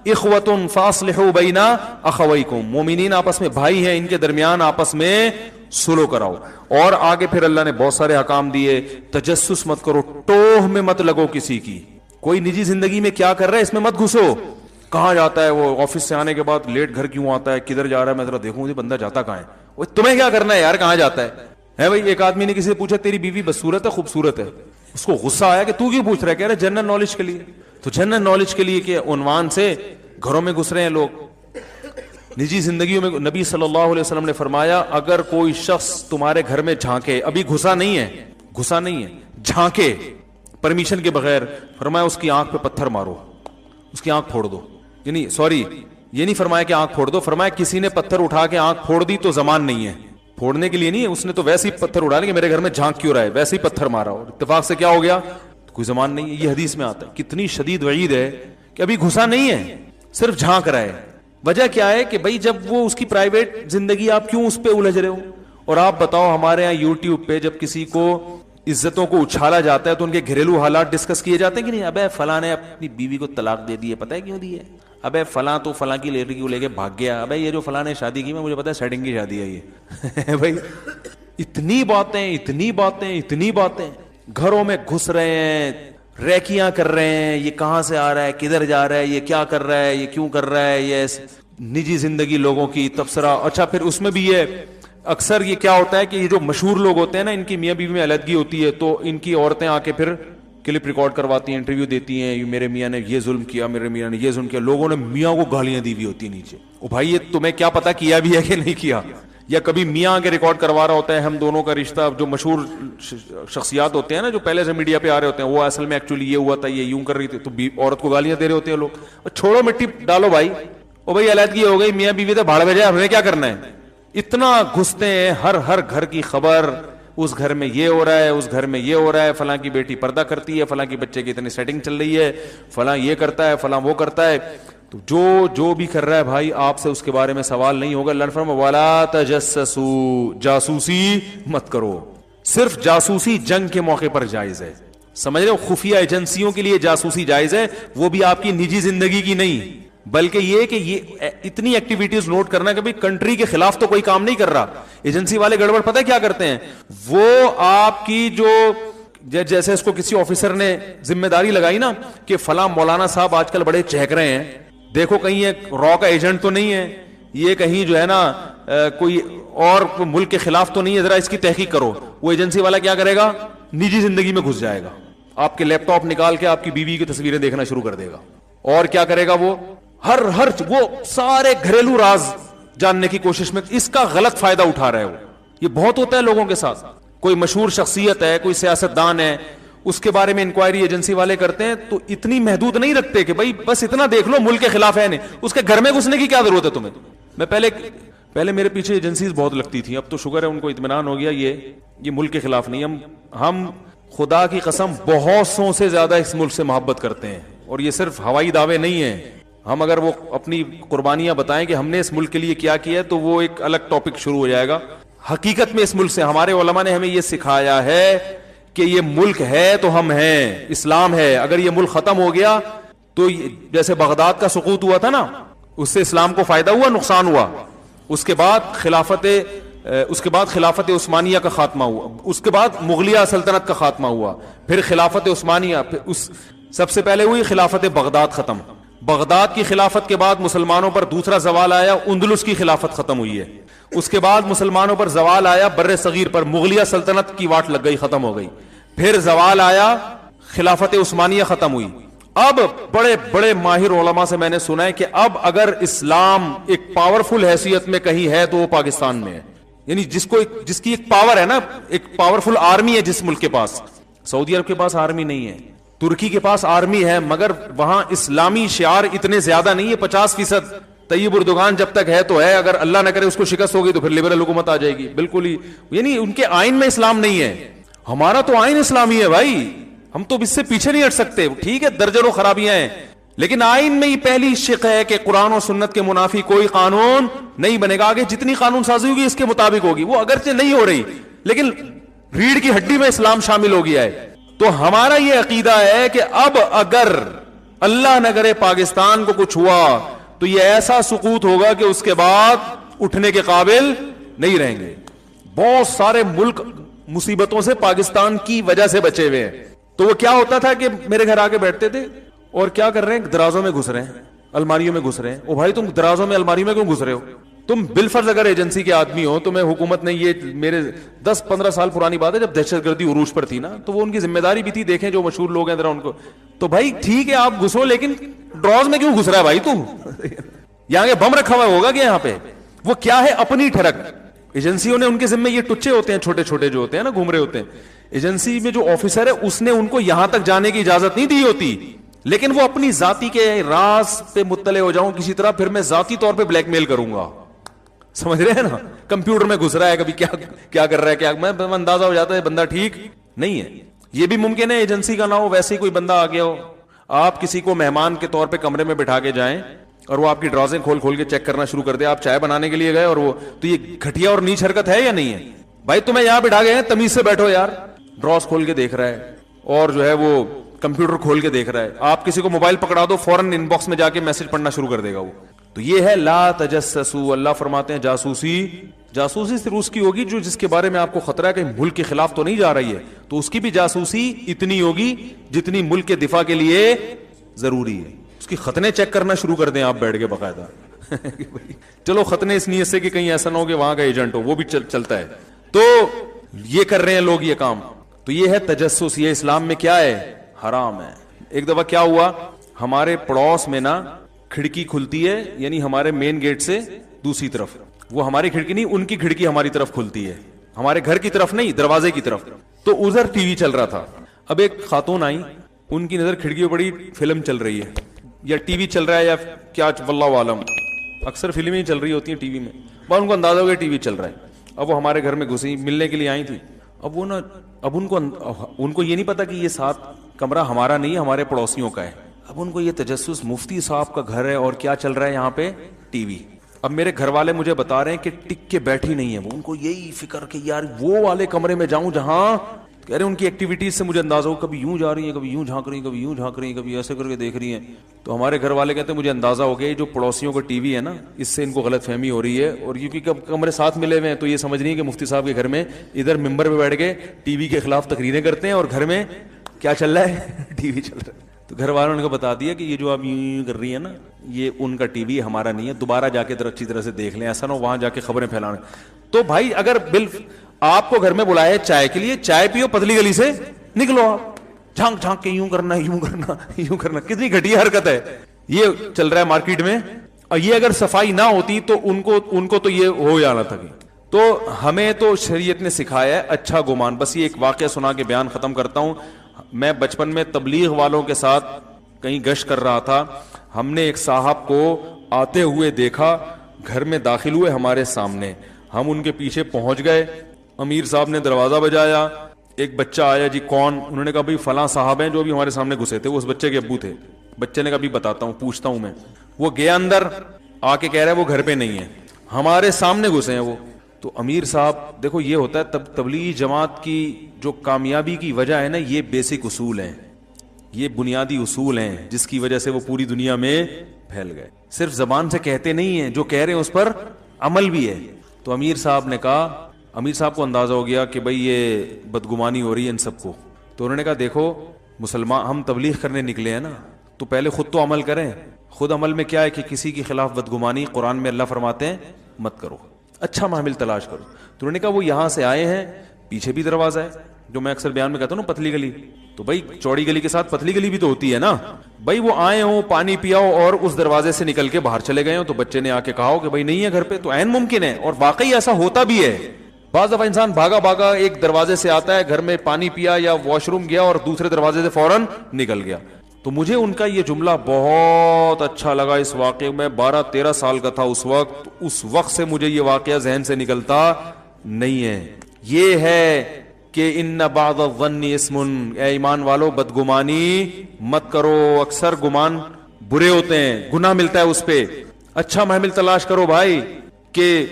اخوۃ فاصلحوا بین اخویکم, مومنین آپس میں بھائی ہیں, ان کے درمیان آپس میں سلو کراؤ. اور آگے پھر اللہ نے بہت سارے احکام دیے. تجسس مت کرو, ٹوہ میں مت لگو کسی کی. کوئی نجی زندگی میں کیا کر رہا ہے اس میں مت گھسو. کہاں جاتا ہے وہ, آفس سے آنے کے بعد لیٹ گھر کیوں آتا ہے, کدھر جا رہا ہے, میں ذرا دیکھوں یہ بندہ جاتا کہاں ہے. وہ تمہیں کیا کرنا ہے یار, کہاں جاتا ہے بھائی. ایک آدمی نے کسی سے پوچھا تیری بیوی بدصورت ہے خوبصورت ہے, اس کو غصہ آیا کہ تو کیوں پوچھ رہا ہے, کہہ رہا ہے جنرل نالج کے لیے. تو جنرل نالج کے لیے کہ عنوان سے گھروں میں گھس رہے ہیں لوگ, نجی زندگیوں میں. نبی صلی اللہ علیہ وسلم نے فرمایا اگر کوئی شخص تمہارے گھر میں جھانکے, ابھی گھسا نہیں ہے, جھانکے پرمیشن کے بغیر, فرمایا اس کی آنکھ پہ پتھر مارو, اس کی آنکھ پھوڑ دو. یعنی سوری, یہ نہیں فرمایا کہ آنکھ پھوڑ دو, فرمایا کسی نے پتھر اٹھا کے آنکھ پھوڑ دی تو زمان نہیں ہے, پھوڑنے کے لیے نہیں ہے, اس نے تو ویسے ہی پتھر اڑا لیا کہ میرے گھر میں جھانک کیوں رہا ہے, ویسے ہی پتھر مارا اور اتفاق سے کیا ہو گیا, کوئی زمان نہیں ہے. یہ حدیث میں آتا ہے. کتنی شدید وعید ہے کہ ابھی گھسا نہیں ہے, صرف جھانک رہا ہے. وجہ کیا ہے کہ بھائی جب وہ اس کی پرائیویٹ زندگی, آپ کیوں اس پہ الجھ رہے ہو. اور آپ بتاؤ ہمارے یہاں یوٹیوب پہ جب کسی کو عزتوں کو اچھالا جاتا ہے تو ان کے گھریلو حالات ڈسکس کیے جاتے ہیں کہ نہیں. ابے فلاں نے اپنی بیوی کو طلاق دے دی ہے, پتہ ہے کیوں دی ہے, ابے فلاں تو فلاں کی لیڈی کو لے کے بھاگ گیا, ابے یہ جو فلاں نے شادی کی مجھے پتا ہے سیٹنگ کی شادی ہے یہ. بھائی اتنی باتیں گھروں میں گھس رہے ہیں, ریکیاں کر رہے ہیں, یہ کہاں سے آ رہا ہے, کدھر جا رہا ہے, یہ کیا کر رہا ہے, یہ کیوں کر رہا ہے, یہ نجی زندگی لوگوں کی تبصرہ. اچھا پھر اس میں بھی یہ اکثر یہ کیا ہوتا ہے کہ یہ جو مشہور لوگ ہوتے ہیں نا, ان کی میاں بیوی میں علیحدگی ہوتی ہے تو ان کی عورتیں آ کے پھر کلپ ریکارڈ کرواتی ہیں, انٹرویو دیتی ہیں, میرے میاں نے یہ ظلم کیا, میرے میاں نے یہ ظلم کیا. لوگوں نے میاں کو گالیاں دی ہوئی ہوتی ہیں نیچے. او بھائی یہ تمہیں کیا پتا کیا بھی ہے کہ نہیں کیا, یا کبھی میاں کے ریکارڈ کروا رہا ہوتا ہے ہم دونوں کا رشتہ. جو مشہور شخصیات ہوتے ہیں نا, جو پہلے سے میڈیا پہ آ رہے ہوتے ہیں, وہ اصل میں ایکچولی یہ ہوا تھا, یہ یوں کر رہی تھی, تو عورت کو گالیاں دے رہے ہوتے ہیں لوگ. چھوڑو مٹی ڈالو بھائی, او بھائی علیحدگی ہو گئی, میاں بیوی تو بھاڑ بھیجا, ہمیں کیا کرنا ہے. اتنا گھستے ہیں, ہر گھر کی خبر, اس گھر میں یہ ہو رہا ہے, اس گھر میں یہ ہو رہا ہے, فلاں کی بیٹی پردہ کرتی ہے, فلاں کی بچے کی اتنی سیٹنگ چل رہی ہے, فلاں یہ کرتا ہے, فلاں وہ کرتا ہے. تو جو بھی کر رہا ہے بھائی, آپ سے اس کے بارے میں سوال نہیں ہوگا. اللہ نے فرمایا وَلَا تَجَسَّسُوا, جاسوسی مت کرو. صرف جاسوسی جنگ کے موقع پر جائز ہے, سمجھ رہے ہو, خفیہ ایجنسیوں کے لیے جاسوسی جائز ہے, وہ بھی آپ کی نجی زندگی کی نہیں, بلکہ یہ کہ یہ اتنی ایکٹیویٹیز نوٹ کرنا کہ بھئی کنٹری کے خلاف تو کوئی کام نہیں کر رہا. ایجنسی والے گڑبڑ پتہ کیا کرتے ہیں, وہ آپ کی جو جیسے اس کو کسی آفیسر نے ذمہ داری لگائی نا کہ فلاں مولانا صاحب آج کل بڑے چہک رہے ہیں, دیکھو کہیں یہ را کا ایجنٹ تو نہیں ہے, یہ کہیں جو ہے نا کوئی اور ملک کے خلاف تو نہیں ہے, ذرا اس کی تحقیق کرو. وہ ایجنسی والا کیا کرے گا, نجی زندگی میں گھس جائے گا, آپ کے لیپ ٹاپ نکال کے آپ کی بیوی کی تصویریں دیکھنا شروع کر دے گا. اور کیا کرے گا, وہ ہر وہ سارے گھریلو راز جاننے کی کوشش میں اس کا غلط فائدہ اٹھا رہے ہو. یہ بہت ہوتا ہے لوگوں کے ساتھ. کوئی مشہور شخصیت ہے, کوئی سیاستدان ہے, اس کے بارے میں انکوائری ایجنسی والے کرتے ہیں تو اتنی محدود نہیں رکھتے کہ بھائی بس اتنا دیکھ لو ملک کے خلاف ہے نہیں, اس کے گھر میں گھسنے کی کیا ضرورت ہے تمہیں. میں پہلے میرے پیچھے ایجنسیز بہت لگتی تھیں, اب تو شکر ہے ان کو اطمینان ہو گیا, یہ ملک کے خلاف نہیں. ہم خدا کی قسم بہت سو سے زیادہ اس ملک سے محبت کرتے ہیں, اور یہ صرف ہوائی دعوے نہیں ہیں. ہم اگر وہ اپنی قربانیاں بتائیں کہ ہم نے اس ملک کے لیے کیا کیا ہے تو وہ ایک الگ ٹاپک شروع ہو جائے گا. حقیقت میں اس ملک سے ہمارے علماء نے ہمیں یہ سکھایا ہے کہ یہ ملک ہے تو ہم ہیں, اسلام ہے. اگر یہ ملک ختم ہو گیا تو جیسے بغداد کا سقوط ہوا تھا نا, اس سے اسلام کو فائدہ ہوا, نقصان ہوا. اس کے بعد خلافت عثمانیہ کا خاتمہ ہوا, اس کے بعد مغلیہ سلطنت کا خاتمہ ہوا, پھر خلافت عثمانیہ, سب سے پہلے ہوئی خلافت بغداد ختم. بغداد کی خلافت کے بعد مسلمانوں پر دوسرا زوال آیا, اندلس کی خلافت ختم ہوئی ہے. اس کے بعد مسلمانوں پر زوال آیا بر صغیر پر, مغلیہ سلطنت کی واٹ لگ گئی, ختم ہو گئی. پھر زوال آیا, خلافت عثمانیہ ختم ہوئی. اب بڑے بڑے ماہر علماء سے میں نے سنا ہے کہ اب اگر اسلام ایک پاورفل حیثیت میں کہیں ہے تو وہ پاکستان میں ہے. یعنی جس کی ایک پاور ہے نا, ایک پاورفل آرمی ہے جس ملک کے پاس. سعودی عرب کے پاس آرمی نہیں ہے, ترکی کے پاس آرمی ہے, مگر وہاں اسلامی شعار اتنے زیادہ نہیں ہے, 50%. طیب اردوغان جب تک ہے تو ہے, اگر اللہ نہ کرے اس کو شکست ہوگی تو پھر لبرل حکومت آ جائے گی. بالکل ہی, یعنی ان کے آئین میں اسلام نہیں ہے. ہمارا تو آئین اسلامی ہے بھائی, ہم تو اس سے پیچھے نہیں ہٹ سکتے. ٹھیک ہے درجنوں خرابیاں ہیں, لیکن آئین میں ہی پہلی شق ہے کہ قرآن و سنت کے منافی کوئی قانون نہیں بنے گا. آگے جتنی قانون سازی ہوگی اس کے مطابق ہوگی, وہ اگرچہ نہیں ہو رہی لیکن ریڑھ کی ہڈی میں اسلام شامل ہو گیا ہے. تو ہمارا یہ عقیدہ ہے کہ اب اگر اللہ نہ کرے پاکستان کو کچھ ہوا تو یہ ایسا سقوط ہوگا کہ اس کے بعد اٹھنے کے قابل نہیں رہیں گے. بہت سارے ملک مصیبتوں سے پاکستان کی وجہ سے بچے ہوئے ہیں. تو وہ کیا ہوتا تھا کہ میرے گھر آ کے بیٹھتے تھے اور کیا کر رہے ہیں, درازوں میں گھس رہے ہیں, الماریوں میں گھس رہے ہیں. او بھائی تم درازوں میں الماریوں میں کیوں گھس رہے ہو؟ تم بالفرض اگر ایجنسی کے آدمی ہو, تمہیں حکومت نے یہ, میرے 10-15 سال پرانی بات ہے جب دہشت گردی عروج پر تھی نا, تو وہ ان کی ذمہ داری بھی تھی, دیکھیں جو مشہور لوگ ہیں ذرا ان کو. تو بھائی ٹھیک ہے آپ گھسو, لیکن ڈراز میں کیوں گھس رہا ہے بھائی تم؟ یہاں کے بم رکھا ہوا ہوگا کہ یہاں پہ وہ کیا ہے, اپنی ٹھڑک. ایجنسیوں نے ان کے ذمہ یہ ٹچے ہوتے ہیں, چھوٹے چھوٹے جو ہوتے ہیں نا, گھوم رہے ہوتے ہیں. ایجنسی میں جو آفیسر ہے اس نے ان کو یہاں تک جانے کی اجازت نہیں دی ہوتی, لیکن وہ اپنی ذاتی کے راز پہ مطلع ہو جاؤں کسی طرح, پھر میں ذاتی طور پہ بلیک میل کروں گا. سمجھ رہے ہیں نا, کمپیوٹر میں گھس رہا ہے, کبھی کیا کر رہا ہے, کیا میں اندازہ ہو جاتا ہے بندہ ٹھیک نہیں ہے. یہ بھی ممکن ہے ایجنسی کا نہ ہو, ویسے ہی کوئی بندہ آ گیا ہو, آپ کسی کو مہمان کے طور پہ کمرے میں بٹھا کے جائیں اور وہ آپ کی ڈرازیں کھول کے چیک کرنا شروع کر دے. آپ چائے بنانے کے لیے گئے اور وہ, تو یہ گھٹیا اور نیچ حرکت ہے یا نہیں ہے؟ بھائی تمہیں یہاں بٹھا گئے ہیں, تمیز سے بیٹھو یار. ڈراز کھول کے دیکھ رہا ہے اور جو ہے وہ کمپیوٹر کھول کے دیکھ رہا ہے. آپ کسی کو موبائل پکڑا دو, فوراً ان باکس میں جا کے میسج پڑھنا شروع کر دے گا وہ. تو یہ ہے لا تجسسوا. اللہ فرماتے ہیں جاسوسی صرف اس کی ہوگی جو جس کے بارے میں آپ کو خطرہ ہے کہ ملک کے خلاف تو نہیں جا رہی ہے, تو اس کی بھی جاسوسی اتنی ہوگی جتنی ملک کے دفاع کے لیے ضروری ہے. اس کی ختنے چیک کرنا شروع کر دیں آپ بیٹھ کے باقاعدہ. چلو ختنے اس نیت سے کہ کہیں ایسا نہ ہو کہ وہاں کا ایجنٹ ہو, وہ بھی چلتا ہے. تو یہ کر رہے ہیں لوگ یہ کام. تو یہ ہے تجسس, یہ اسلام میں کیا ہے, حرام ہے. ایک دفعہ کیا ہوا, ہمارے پڑوس میں نا کھڑکی کھلتی ہے, یعنی ہمارے مین گیٹ سے دوسری طرف, وہ ہماری کھڑکی نہیں, ان کی کھڑکی ہماری طرف کھلتی ہے, ہمارے گھر کی طرف نہیں, دروازے کی طرف. تو ادھر ٹی وی چل رہا تھا. اب ایک خاتون آئی, ان کی نظر کھڑکی میں بڑی فلم چل رہی ہے, یا ٹی وی چل رہا ہے یا کیا, واللہ عالم, اکثر فلمیں چل رہی ہوتی ہیں ٹی وی میں. بس ان کو اندازہ ہو گیا ٹی وی چل رہا ہے. اب وہ ہمارے گھر میں گھسی, ملنے کے لیے آئی تھی. اب وہ نا, اب ان کو یہ نہیں پتا کہ یہ ساتھ کمرہ ہمارا نہیں ہے, ہمارے پڑوسیوں کا ہے. اب ان کو یہ تجسس, مفتی صاحب کا گھر ہے اور کیا چل رہا ہے یہاں پہ, ٹی وی. اب میرے گھر والے مجھے بتا رہے ہیں کہ ٹک کے بیٹھی نہیں ہے وہ, ان کو یہی فکر کہ یار وہ والے کمرے میں جاؤں جہاں, کہہ رہے ان کی ایکٹیویٹیز سے مجھے اندازہ ہو, کبھی یوں جا رہی ہیں, کبھی یوں جھانک رہی ہیں, کبھی یوں جھانک رہی ہیں, کبھی ایسے کر کے دیکھ رہی ہیں. تو ہمارے گھر والے کہتے ہیں مجھے اندازہ ہو گیا جو پڑوسیوں کا ٹی وی ہے نا, اس سے ان کو غلط فہمی ہو رہی ہے. اور کیونکہ کمرے ساتھ ملے ہوئے ہیں تو یہ سمجھ رہی ہیں کہ مفتی صاحب کے گھر میں ادھر ممبر پہ بیٹھ کے ٹی وی کے خلاف تقریریں کرتے ہیں, اور گھر میں کیا چل رہا ہے, ٹی وی چل رہا ہے. تو گھر والوں نے کو بتا دیا کہ یہ جو آپ یوں کر رہی ہے نا, یہ ان کا ٹی وی, ہمارا نہیں ہے, دوبارہ جا کے اچھی طرح سے دیکھ لیں, ایسا نہ ہو وہاں جا کے خبریں پھیلانے. تو بھائی اگر آپ کو گھر میں بلایا چائے کے لیے, چائے پیو, پتلی گلی سے نکلو, آپ جھانک جھانک کے یوں کرنا یوں کرنا یوں کرنا, کتنی گھٹیا حرکت ہے. یہ چل رہا ہے مارکیٹ میں, اور یہ اگر صفائی نہ ہوتی تو ان کو تو یہ ہو جانا تھا. تو ہمیں تو شریعت نے سکھایا ہے اچھا گمان. بس یہ ایک واقعہ سنا کے بیان ختم کرتا ہوں. میں بچپن میں تبلیغ والوں کے ساتھ کہیں گشت کر رہا تھا. ہم نے ایک صاحب کو آتے ہوئے دیکھا, گھر میں داخل ہوئے ہمارے سامنے, ہم ان کے پیچھے پہنچ گئے. امیر صاحب نے دروازہ بجایا, ایک بچہ آیا, جی کون؟ انہوں نے کہا بھائی فلاں صاحب ہیں جو بھی ہمارے سامنے گھسے تھے. وہ اس بچے کے ابو تھے. بچے نے کہا بھی بتاتا ہوں, پوچھتا ہوں میں. وہ گیا اندر, آ کے کہہ رہا ہے وہ گھر پہ نہیں ہے, ہمارے سامنے گھسے ہیں وہ. تو امیر صاحب, دیکھو یہ ہوتا ہے تبلیغی جماعت کی جو کامیابی کی وجہ ہے نا, یہ بیسک اصول ہیں, یہ بنیادی اصول ہیں جس کی وجہ سے وہ پوری دنیا میں پھیل گئے. صرف زبان سے کہتے نہیں ہیں, جو کہہ رہے ہیں اس پر عمل بھی ہے. تو امیر صاحب نے کہا, امیر صاحب کو اندازہ ہو گیا کہ بھئی یہ بدگمانی ہو رہی ہے ان سب کو. تو انہوں نے کہا دیکھو مسلمان, ہم تبلیغ کرنے نکلے ہیں نا, تو پہلے خود تو عمل کریں. خود عمل میں کیا ہے کہ کسی کے خلاف بدگمانی, قرآن میں اللہ فرماتے ہیں مت کرو, اچھا محمل تلاش کرو. تو انہوں نے کہا وہ یہاں سے آئے ہیں, پیچھے بھی دروازہ ہے, جو میں اکثر بیان میں کہتا ہوں نا پتلی گلی, تو بھائی چوڑی گلی کے ساتھ پتلی گلی بھی تو ہوتی ہے نا. بھائی وہ آئے ہوں, پانی پیا ہو اور اس دروازے سے نکل کے باہر چلے گئے ہوں, تو بچے نے آ کے کہا ہو کہ بھائی نہیں ہے گھر پہ, تو عین ممکن ہے. اور واقعی ایسا ہوتا بھی ہے. بعض دفعہ انسان بھاگا بھاگا ایک دروازے سے آتا ہے, گھر میں پانی پیا یا واش روم گیا اور دوسرے دروازے سے فوراً نکل گیا. تو مجھے ان کا یہ جملہ بہت اچھا لگا اس واقعے میں. 12-13 سال کا تھا اس وقت سے مجھے یہ واقعہ ذہن سے نکلتا نہیں ہے. یہ ہے کہ ان بعض الظن اسم, اے ایمان والو بدگمانی مت کرو. اکثر گمان برے ہوتے ہیں, گناہ ملتا ہے اس پہ. اچھا محمل تلاش کرو بھائی, کہ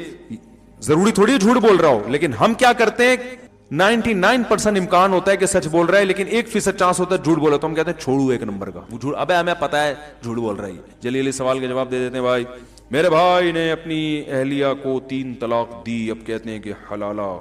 ضروری تھوڑی جھوٹ بول رہا ہو. لیکن ہم کیا کرتے ہیں, 99% امکان ہوتا ہے کہ سچ بول رہا ہے, لیکن 1% چانس ہوتا ہے جھوٹ بولا, تو ہم کہتے ہیں چھوڑو ایک نمبر کا وہ جھوٹ, ابے ہمیں پتا ہے جھوٹ بول رہا ہے. جلیلی سوال کے جواب دے دیتے ہیں, بھائی میرے بھائی نے اپنی اہلیہ کو 3 طلاق دی, اب کہتے ہیں کہ حلالہ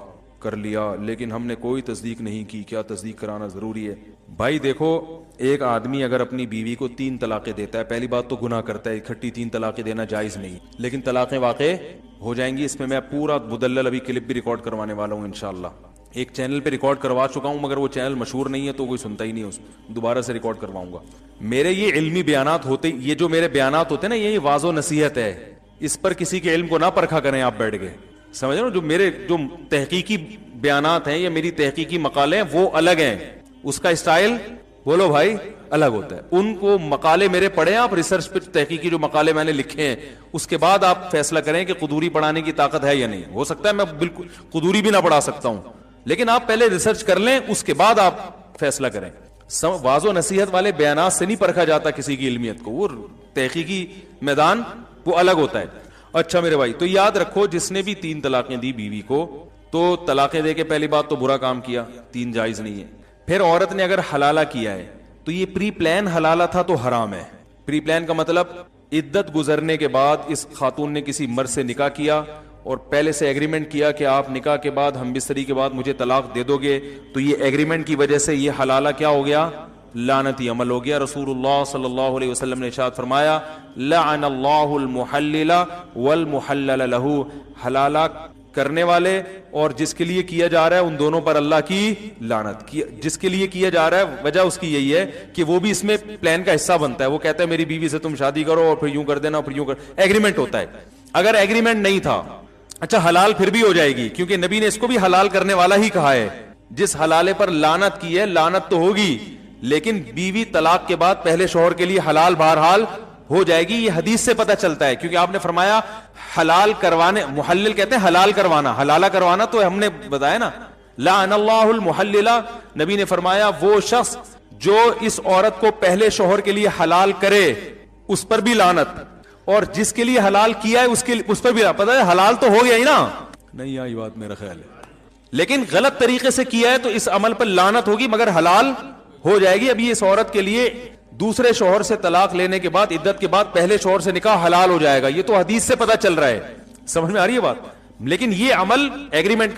کر لیا لیکن ہم نے کوئی تصدیق نہیں کی، کیا تصدیق کرانا ضروری ہے؟ بھائی دیکھو، ایک آدمی اگر اپنی بیوی کو 3 طلاقیں دیتا ہے، پہلی بات تو گناہ کرتا ہے، اکٹھی 3 طلاقیں دینا جائز نہیں، لیکن طلاقیں واقع ہو جائیں گی۔ اس میں پورا مدلل ابھی کلپ بھی ریکارڈ کروانے والا ہوں انشاءاللہ۔ ایک چینل پہ ریکارڈ کروا چکا ہوں، مگر وہ چینل مشہور نہیں ہے تو کوئی سنتا ہی نہیں، اس دوبارہ سے ریکارڈ کرواؤں گا۔ میرے یہ علمی بیانات ہوتے، یہ جو میرے بیانات ہوتے ہیں نا، یہ واضح نصیحت ہے، اس پر کسی کے علم کو نہ پرکھا کریں آپ بیٹھ کے، سمجھ رہے ہو؟ جو میرے جو تحقیقی بیانات ہیں یا میری تحقیقی مقالے ہیں وہ الگ ہیں، اس کا اسٹائل بولو بھائی الگ ہوتا ہے۔ ان کو مقالے میرے پڑھیں آپ، ریسرچ پہ تحقیقی جو مقالے میں نے لکھے ہیں، اس کے بعد آپ فیصلہ کریں کہ قدوری پڑھانے کی طاقت ہے یا نہیں۔ ہو سکتا ہے میں بالکل قدوری بھی نہ پڑھا سکتا ہوں، لیکن آپ پہلے ریسرچ کر لیں، اس کے بعد آپ فیصلہ کریں۔ واضح و نصیحت والے بیانات سے نہیں پرکھا جاتا کسی کی علمیت کو، وہ تحقیقی میدان وہ الگ ہوتا ہے۔ اچھا میرے بھائی، تو یاد رکھو جس نے بھی 3 طلاقیں دی بیوی کو، تو طلاقیں دے کے پہلی بات تو برا کام کیا، 3 جائز نہیں ہے۔ پھر عورت نے اگر حلالہ کیا ہے تو یہ پری پلان حلالہ تھا تو حرام ہے۔ پری پلان کا مطلب عدت گزرنے کے بعد اس خاتون نے کسی مرد سے نکاح کیا اور پہلے سے ایگریمنٹ کیا کہ آپ نکاح کے بعد ہم بستری کے بعد مجھے طلاق دے دو گے، تو یہ ایگریمنٹ کی وجہ سے یہ حلالہ کیا ہو گیا؟ لعنتی عمل ہو گیا۔ رسول اللہ صلی اللہ علیہ وسلم نے ارشاد فرمایا لعن اللہ المحلل والمحلل له، حلالہ کرنے والے اور جس کے لیے کیا جا رہا ہے ان دونوں پر اللہ کی لعنت۔ جس کے لیے کیا جا رہا ہے وجہ اس کی یہی ہے کہ وہ بھی اس میں پلان کا حصہ بنتا ہے، وہ کہتا ہے میری بیوی سے تم شادی کرو اور پھر یوں کر دینا، پھر یوں کر، ایگریمنٹ ہوتا ہے۔ اگر ایگریمنٹ نہیں تھا، اچھا حلال پھر بھی ہو جائے گی، کیونکہ نبی نے اس کو بھی حلال کرنے والا ہی کہا ہے۔ جس حلالے پر لعنت کی ہے لعنت تو ہوگی، لیکن بیوی طلاق کے بعد پہلے شوہر کے لیے حلال بہرحال ہو جائے گی۔ یہ حدیث سے پتہ چلتا ہے، کیونکہ آپ نے فرمایا حلال کروانے، محلل کہتے ہیں حلال کروانا، حلالہ کروانا تو ہم نے بتایا نا، لعن اللہ المحلل، نبی نے فرمایا وہ شخص جو اس عورت کو پہلے شوہر کے لیے حلال کرے اس پر بھی لعنت، اور جس کے لیے حلال کیا ہے اس پر بھی پتہ ہے حلال تو ہو گیا ہی نا، نہیں آئی بات میرا خیال ہے، لیکن غلط طریقے سے کیا ہے تو اس عمل پر لعنت ہوگی مگر حلال ہو جائے گی۔ ابھی اس عورت کے لیے دوسرے شوہر سے طلاق لینے کے بعد عدت کے بعد پہلے شوہر سے نکاح حلال ہو جائے گا، یہ تو حدیث سے پتہ چل رہا ہے، سمجھ میں آ رہی ہے بات؟ لیکن یہ عمل ایگریمنٹ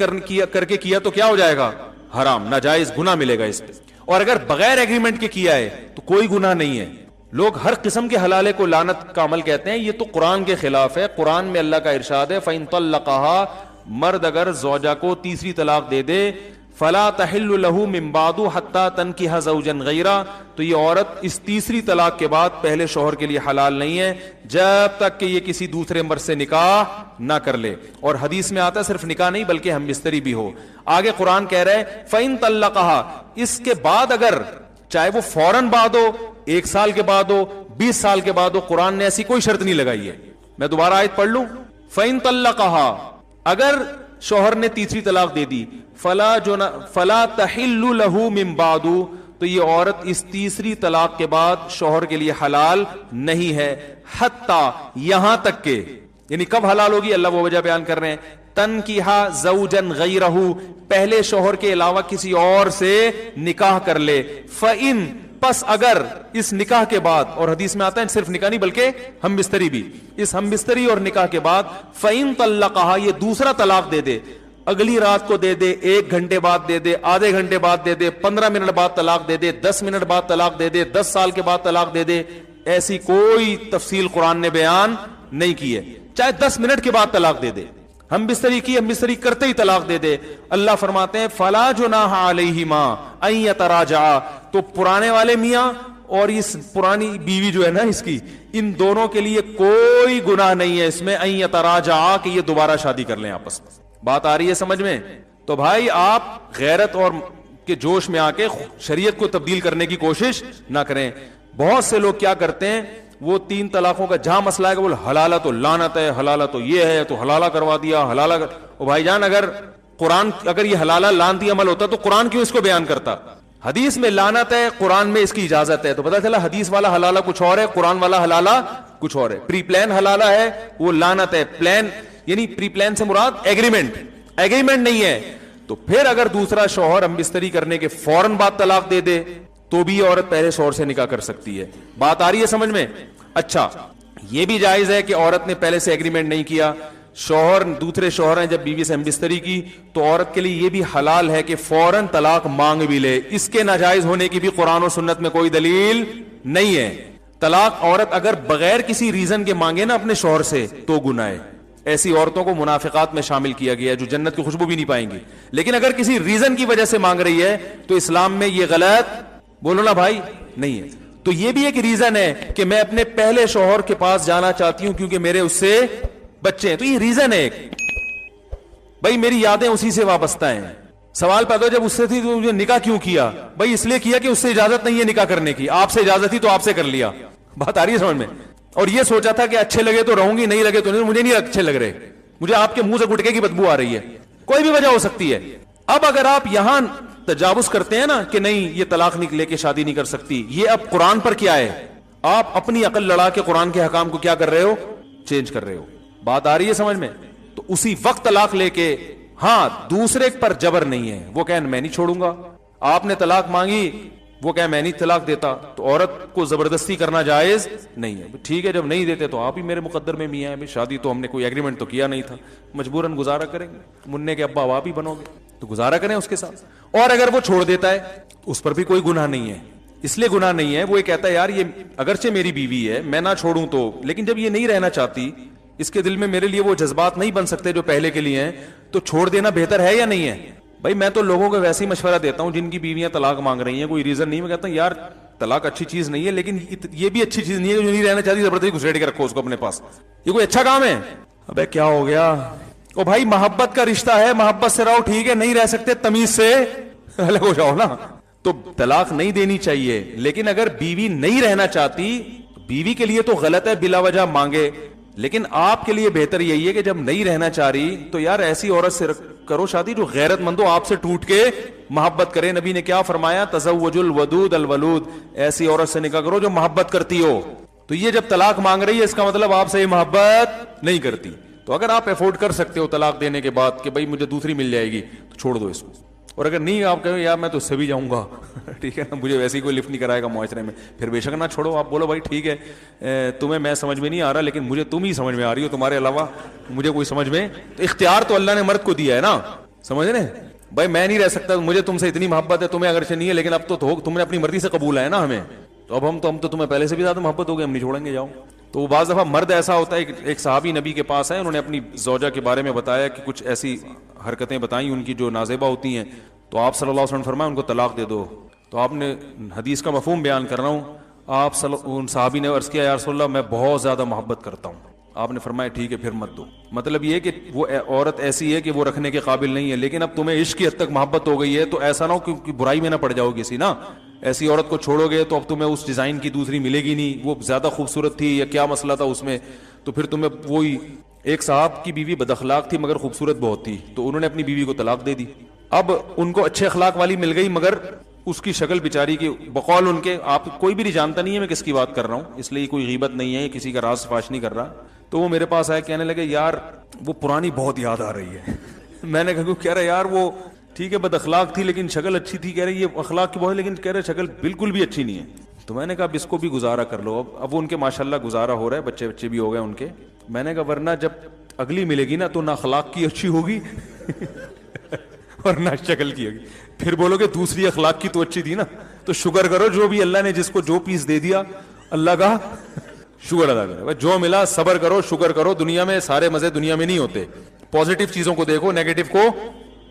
کر کے کیا تو کیا ہو جائے گا؟ حرام، ناجائز، گناہ ملے گا اس پہ۔ اور اگر بغیر ایگریمنٹ کے کیا ہے تو کوئی گناہ نہیں ہے۔ لوگ ہر قسم کے حلالے کو لعنت کا عمل کہتے ہیں، یہ تو قرآن کے خلاف ہے۔ قرآن میں اللہ کا ارشاد ہے فَإِن طَلَّقَهَا، مرد اگر زوجہ کو تیسری طلاق دے دے، فلا تحل له من بعد حتى تنكح زوجا غيره، تو یہ عورت اس تیسری طلاق کے بعد پہلے شوہر کے لیے حلال نہیں ہے جب تک کہ یہ کسی دوسرے مرد سے نکاح نہ کر لے۔ اور حدیث میں آتا ہے صرف نکاح نہیں بلکہ ہم بستری بھی ہو۔ آگے قرآن کہہ رہے ہیں فَإِن طَلَّقَهَا، اس کے بعد اگر چاہے وہ فوراً بعد ہو، 1 سال کے بعد ہو، 20 سال کے بعد ہو، قرآن نے ایسی کوئی شرط نہیں لگائی ہے۔ میں دوبارہ آیت پڑھ لوں، فَإِن طَلَّقَهَا، اگر شوہر نے تیسری طلاق دے دی، فلا تحل له من بعد، تو یہ عورت اس تیسری طلاق کے بعد شوہر کے لیے حلال نہیں ہے، حتی، یہاں تک کہ، یعنی کب حلال ہوگی اللہ وہ وجہ بیان کر رہے ہیں، تنکیحا زوجا غیرہ، پہلے شوہر کے علاوہ کسی اور سے نکاح کر لے، فإن، پس اگر اس نکاح کے بعد، اور حدیث میں آتا ہے صرف نکاح نہیں بلکہ ہم بستری بھی، اس ہم بستری اور نکاح کے بعد فإن طلقها، یہ دوسرا طلاق دے دے، اگلی رات کو دے دے، 1 گھنٹے بعد دے دے، آدھے گھنٹے بعد دے دے، 15 منٹ بعد طلاق دے دے، 10 منٹ بعد طلاق دے دے، 10 سال کے بعد طلاق دے دے، ایسی کوئی تفصیل قرآن نے بیان نہیں کی ہے۔ چاہے 10 منٹ کے بعد طلاق دے دے، ہم بستری کی، ہم بستری کرتے ہی طلاق دے دے، اللہ فرماتے ہیں فلا جناح علیہما ان یتراجعا، تو پرانے والے میاں اور اس پرانی بیوی جو ہے نا اس کی، ان دونوں کے لیے کوئی گناہ نہیں ہے اس میں ان یتراجعا، کہ یہ دوبارہ شادی کر لیں آپس میں۔ بات آ رہی ہے سمجھ میں؟ تو بھائی آپ غیرت اور کے جوش میں آ کے شریعت کو تبدیل کرنے کی کوشش نہ کریں۔ بہت سے لوگ کیا کرتے ہیں، وہ 3 طلاقوں کا جہاں مسئلہ ہے کہ وہ حلالہ تو لعنت ہے، حلالہ تو یہ ہے، تو حلالہ کروا دیا، حلالہ او بھائی جان، اگر قرآن، اگر یہ حلالہ لعنتی عمل ہوتا تو قرآن کیوں اس کو بیان کرتا؟ حدیث میں لعنت ہے، قرآن میں اس کی اجازت ہے، تو پتہ چلا حدیث والا حلالہ کچھ اور ہے، قرآن والا حلالہ کچھ اور ہے۔ پری پلان حلالہ ہے وہ لعنت ہے، پلان یعنی پری پلان سے مراد ایگریمنٹ نہیں ہے۔ تو پھر اگر دوسرا شوہر ہم بستری کرنے کے فوراً بعد طلاق دے دے تو بھی عورت پہلے شوہر سے نکاح کر سکتی ہے۔ بات آ رہی ہے سمجھ میں؟ اچھا، یہ بھی جائز ہے کہ عورت نے پہلے سے ایگریمنٹ نہیں کیا، شوہر دوسرے شوہر ہیں جب بیوی سے ہمبستری کی تو عورت کے لیے یہ بھی حلال ہے کہ فوراً طلاق مانگ بھی لے. اس کے ناجائز ہونے کی بھی قرآن و سنت میں کوئی دلیل نہیں ہے. طلاق عورت اگر بغیر کسی ریزن کے مانگے نا اپنے شوہر سے تو گناہ ہے. ایسی عورتوں کو منافقات میں شامل کیا گیا ہے جو جنت کی خوشبو بھی نہیں پائیں گی. لیکن اگر کسی ریزن کی وجہ سے مانگ رہی ہے تو اسلام میں یہ غلط بولو نا بھائی نہیں ہے. تو یہ بھی ایک ریزن ہے کہ میں اپنے پہلے شوہر کے پاس جانا چاہتی ہوں کیونکہ میرے اس سے بچے ہیں. تو یہ ریزن ہے بھائی میری یادیں اسی سے وابستہ ہیں. سوال پیدا ہو جب اس سے تھی تو مجھے نکاح کیوں کیا؟ بھائی اس لیے کیا کہ اس سے اجازت نہیں ہے نکاح کرنے کی. آپ سے اجازت تھی تو آپ سے کر لیا. بات آ رہی ہے سمجھ میں؟ اور یہ سوچا تھا کہ اچھے لگے تو رہوں گی, نہیں لگے تو نہیں. مجھے نہیں اچھے لگ رہے, مجھے آپ کے منہ سے گٹکے کی بدبو آ رہی ہے. کوئی بھی وجہ ہو سکتی ہے. اب اگر آپ یہاں تجاوز کرتے ہیں نا کہ نہیں یہ طلاق لے کے شادی نہیں کر سکتی, یہ اب قرآن پر کیا ہے؟ آپ اپنی عقل لڑا کے قرآن کے حکام کو کیا کر رہے ہو؟ چینج کر رہے ہو. بات آ رہی ہے سمجھ میں؟ تو اسی وقت طلاق لے کے, ہاں دوسرے پر جبر نہیں ہے. وہ کہیں میں نہیں چھوڑوں گا. آپ نے طلاق مانگی, وہ کہیں میں نہیں طلاق دیتا, تو عورت کو زبردستی کرنا جائز نہیں ہے. ٹھیک ہے جب نہیں دیتے تو آپ ہی میرے مقدر میں میاں ہیں, شادی تو ہم نے کوئی ایگریمنٹ تو کیا نہیں تھا, مجبوراً گزارا کریں گے. مننے کے ابا آپ ہی بنو گے تو گزارا کریں اس کے ساتھ. اور اگر وہ چھوڑ دیتا ہے اس پر بھی کوئی گناہ نہیں ہے. اس لیے گناہ نہیں ہے, وہ یہ کہتا ہے یار یہ اگرچہ میری بیوی ہے میں نہ چھوڑوں تو, لیکن جب یہ نہیں رہنا چاہتی, اس کے دل میں میرے لیے وہ جذبات نہیں بن سکتے جو پہلے کے لیے ہیں, تو چھوڑ دینا بہتر ہے یا نہیں ہے؟ بھائی میں تو لوگوں کو ویسے ہی مشورہ دیتا ہوں جن کی بیویاں طلاق مانگ رہی ہیں, کوئی ریزن نہیں. میں کہتا ہوں یار طلاق اچھی چیز نہیں ہے, لیکن یہ بھی اچھی چیز نہیں ہے جو نہیں رہنا چاہتی زبردستی گھسیٹ کے رکھو اس کو اپنے پاس. یہ کوئی اچھا کام ہے؟ ابے کیا ہو گیا؟ او بھائی محبت کا رشتہ ہے, محبت سے رہو, ٹھیک ہے نہیں رہ سکتے تمیز سے الگ ہو جاؤ نا. تو طلاق نہیں دینی چاہیے, لیکن اگر بیوی نہیں رہنا چاہتی, بیوی کے لیے تو غلط ہے بلا وجہ مانگے, لیکن آپ کے لیے بہتر یہی ہے کہ جب نہیں رہنا چاہ رہی تو یار ایسی عورت سے کرو شادی جو غیرت مند ہو, آپ سے ٹوٹ کے محبت کرے. نبی نے کیا فرمایا؟ تزوج الودود الولود, ایسی عورت سے نکاح کرو جو محبت کرتی ہو. تو یہ جب طلاق مانگ رہی ہے اس کا مطلب آپ سے یہ محبت نہیں کرتی. تو اگر آپ افورڈ کر سکتے ہو طلاق دینے کے بعد کہ بھائی مجھے دوسری مل جائے گی تو چھوڑ دو اس کو. اور اگر نہیں آپ کہیں یار میں تو اس سے بھی جاؤں گا ٹھیک ہے نا, مجھے ویسے ہی کوئی لفٹ نہیں کرائے گا معاشرے میں, پھر بے شک نہ چھوڑو. آپ بولو بھائی ٹھیک ہے تمہیں میں سمجھ میں نہیں آ رہا لیکن مجھے تم ہی سمجھ میں آ رہی ہو, تمہارے علاوہ مجھے کوئی سمجھ میں. تو اختیار تو اللہ نے مرد کو دیا ہے نا, سمجھ رہے ہیں بھائی میں نہیں رہ سکتا, مجھے تم سے اتنی محبت ہے, تمہیں اگرچہ نہیں ہے لیکن اب تو تم نے اپنی مرضی سے قبول ہے نا ہمیں, تو اب ہم تو تمہیں پہلے سے بھی زیادہ محبت ہو گئی, ہم نہیں چھوڑیں گے, جاؤ. تو بعض دفعہ مرد ایسا ہوتا ہے, ایک صحابی نبی کے پاس ہے, انہوں نے اپنی زوجہ کے بارے میں بتایا کہ کچھ ایسی حرکتیں بتائیں ان کی جو نازیبہ ہوتی ہیں, تو آپ صلی اللہ علیہ وسلم فرمایا ان کو طلاق دے دو. تو آپ نے حدیث کا مفہوم بیان کر رہا ہوں, آپ ان صحابی نے عرض کیا یا رسول اللہ میں بہت زیادہ محبت کرتا ہوں. آپ نے فرمایا ٹھیک ہے پھر مت دو. مطلب یہ کہ وہ عورت ایسی ہے کہ وہ رکھنے کے قابل نہیں ہے, لیکن اب تمہیں عشق کی حد تک محبت ہو گئی ہے تو ایسا نہ ہو کہ برائی میں نہ پڑ جاؤ کسی نا. ایسی عورت کو چھوڑو گے تو اب تمہیں اس ڈیزائن کی دوسری ملے گی نہیں, وہ زیادہ خوبصورت تھی یا کیا مسئلہ تھا اس میں, تو پھر تمہیں وہی. ایک صاحب کی بیوی بد اخلاق تھی مگر خوبصورت بہت تھی, تو انہوں نے اپنی بیوی کو طلاق دے دی. اب ان کو اچھے اخلاق والی مل گئی مگر اس کی شکل بیچاری کی بقول ان کے, آپ کوئی بھی نہیں جانتا نہیں ہے میں کس کی بات کر رہا ہوں, اس لیے کوئی غیبت نہیں ہے, کسی کا راز فاش نہیں کر رہا. تو وہ میرے پاس آئے, کہنے لگے یار وہ پرانی بہت یاد آ رہی ہے. میں نے کہہ رہا یار وہ ٹھیک ہے بد اخلاق تھی لیکن شکل اچھی تھی. کہہ رہے یہ اخلاق کی بہت, لیکن کہہ رہے شکل بالکل بھی اچھی نہیں ہے. تو میں نے کہا اب اس کو بھی گزارا کر لو. اب وہ ان کے ماشاءاللہ گزارا ہو رہا ہے, بچے بھی ہو گئے ان کے. میں نے کہا ورنہ جب اگلی ملے گی نا تو نہ اخلاق کی اچھی ہوگی اور نہ شکل کی ہوگی, پھر بولو کہ دوسری اخلاق کی تو اچھی تھی نا. تو شکر کرو جو بھی اللہ نے جس کو جو پیس دے دیا اللہ کا شکر ادا کرو, جو ملا صبر کرو, شکر کرو. دنیا میں سارے مزے دنیا میں نہیں ہوتے, پازیٹیو چیزوں کو دیکھو, نیگیٹو کو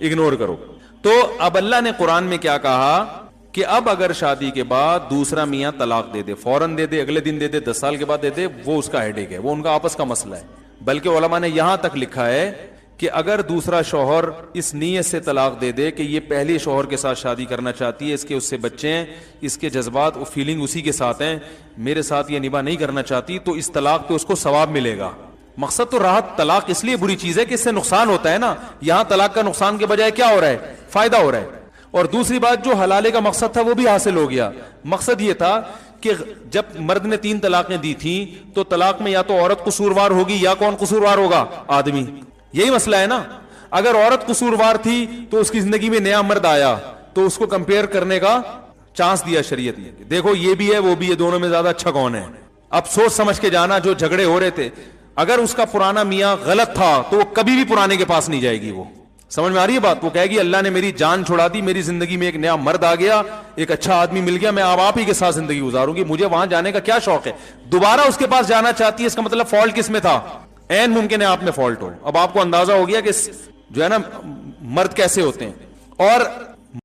اگنور کرو. تو اب اللہ نے قرآن میں کیا کہا کہ اب اگر شادی کے بعد دوسرا میاں طلاق دے دے, فوراً دے دے, اگلے دن دے دے, 10 سال کے بعد دے دے, وہ اس کا ہیڈیک ہے, وہ ان کا آپس کا مسئلہ ہے. بلکہ علماء نے یہاں تک لکھا ہے کہ اگر دوسرا شوہر اس نیت سے طلاق دے دے کہ یہ پہلے شوہر کے ساتھ شادی کرنا چاہتی ہے, اس کے اس سے بچے ہیں, اس کے جذبات و فیلنگ اسی کے ساتھ ہیں, میرے ساتھ یہ نباہ نہیں کرنا چاہتی, تو اس طلاق پہ اس کو ثواب ملے گا. مقصد تو راحت, طلاق اس لیے بری چیز ہے کہ اس سے نقصان ہوتا ہے نا. یہاں طلاق کا نقصان کے بجائے کیا ہو رہا ہے, فائدہ ہو رہا ہے. اور دوسری بات جو حلالے کا مقصد تھا وہ بھی حاصل ہو گیا. مقصد یہ تھا کہ جب مرد نے 3 طلاقیں دی تھیں تو طلاق میں یا تو عورت قصوروار ہوگی یا کون قصوروار ہوگا, آدمی. یہی مسئلہ ہے نا. اگر عورت قصوروار تھی تو اس کی زندگی میں نیا مرد آیا تو اس کو کمپیئر کرنے کا چانس دیا شریعت نے, دیکھو یہ بھی ہے وہ بھی ہے, دونوں میں زیادہ اچھا کون ہے. اب سوچ سمجھ کے جانا, جو جھگڑے ہو رہے تھے اگر اس کا پرانا میاں غلط تھا تو وہ کبھی بھی پرانے کے پاس نہیں جائے گی. وہ سمجھ میں آ رہی ہے بات؟ وہ کہے گی اللہ نے میری جان چھڑا دی, میری زندگی میں ایک نیا مرد آ گیا, ایک اچھا آدمی مل گیا, میں اب آپ ہی کے ساتھ زندگی گزاروں گی, مجھے وہاں جانے کا کیا شوق ہے. دوبارہ اس کے پاس جانا چاہتی ہے, اس کا مطلب فالٹ کس میں تھا؟ عین ممکن ہے آپ میں فالٹ ہو. اب آپ کو اندازہ ہو گیا کہ جو ہے نا مرد کیسے ہوتے ہیں. اور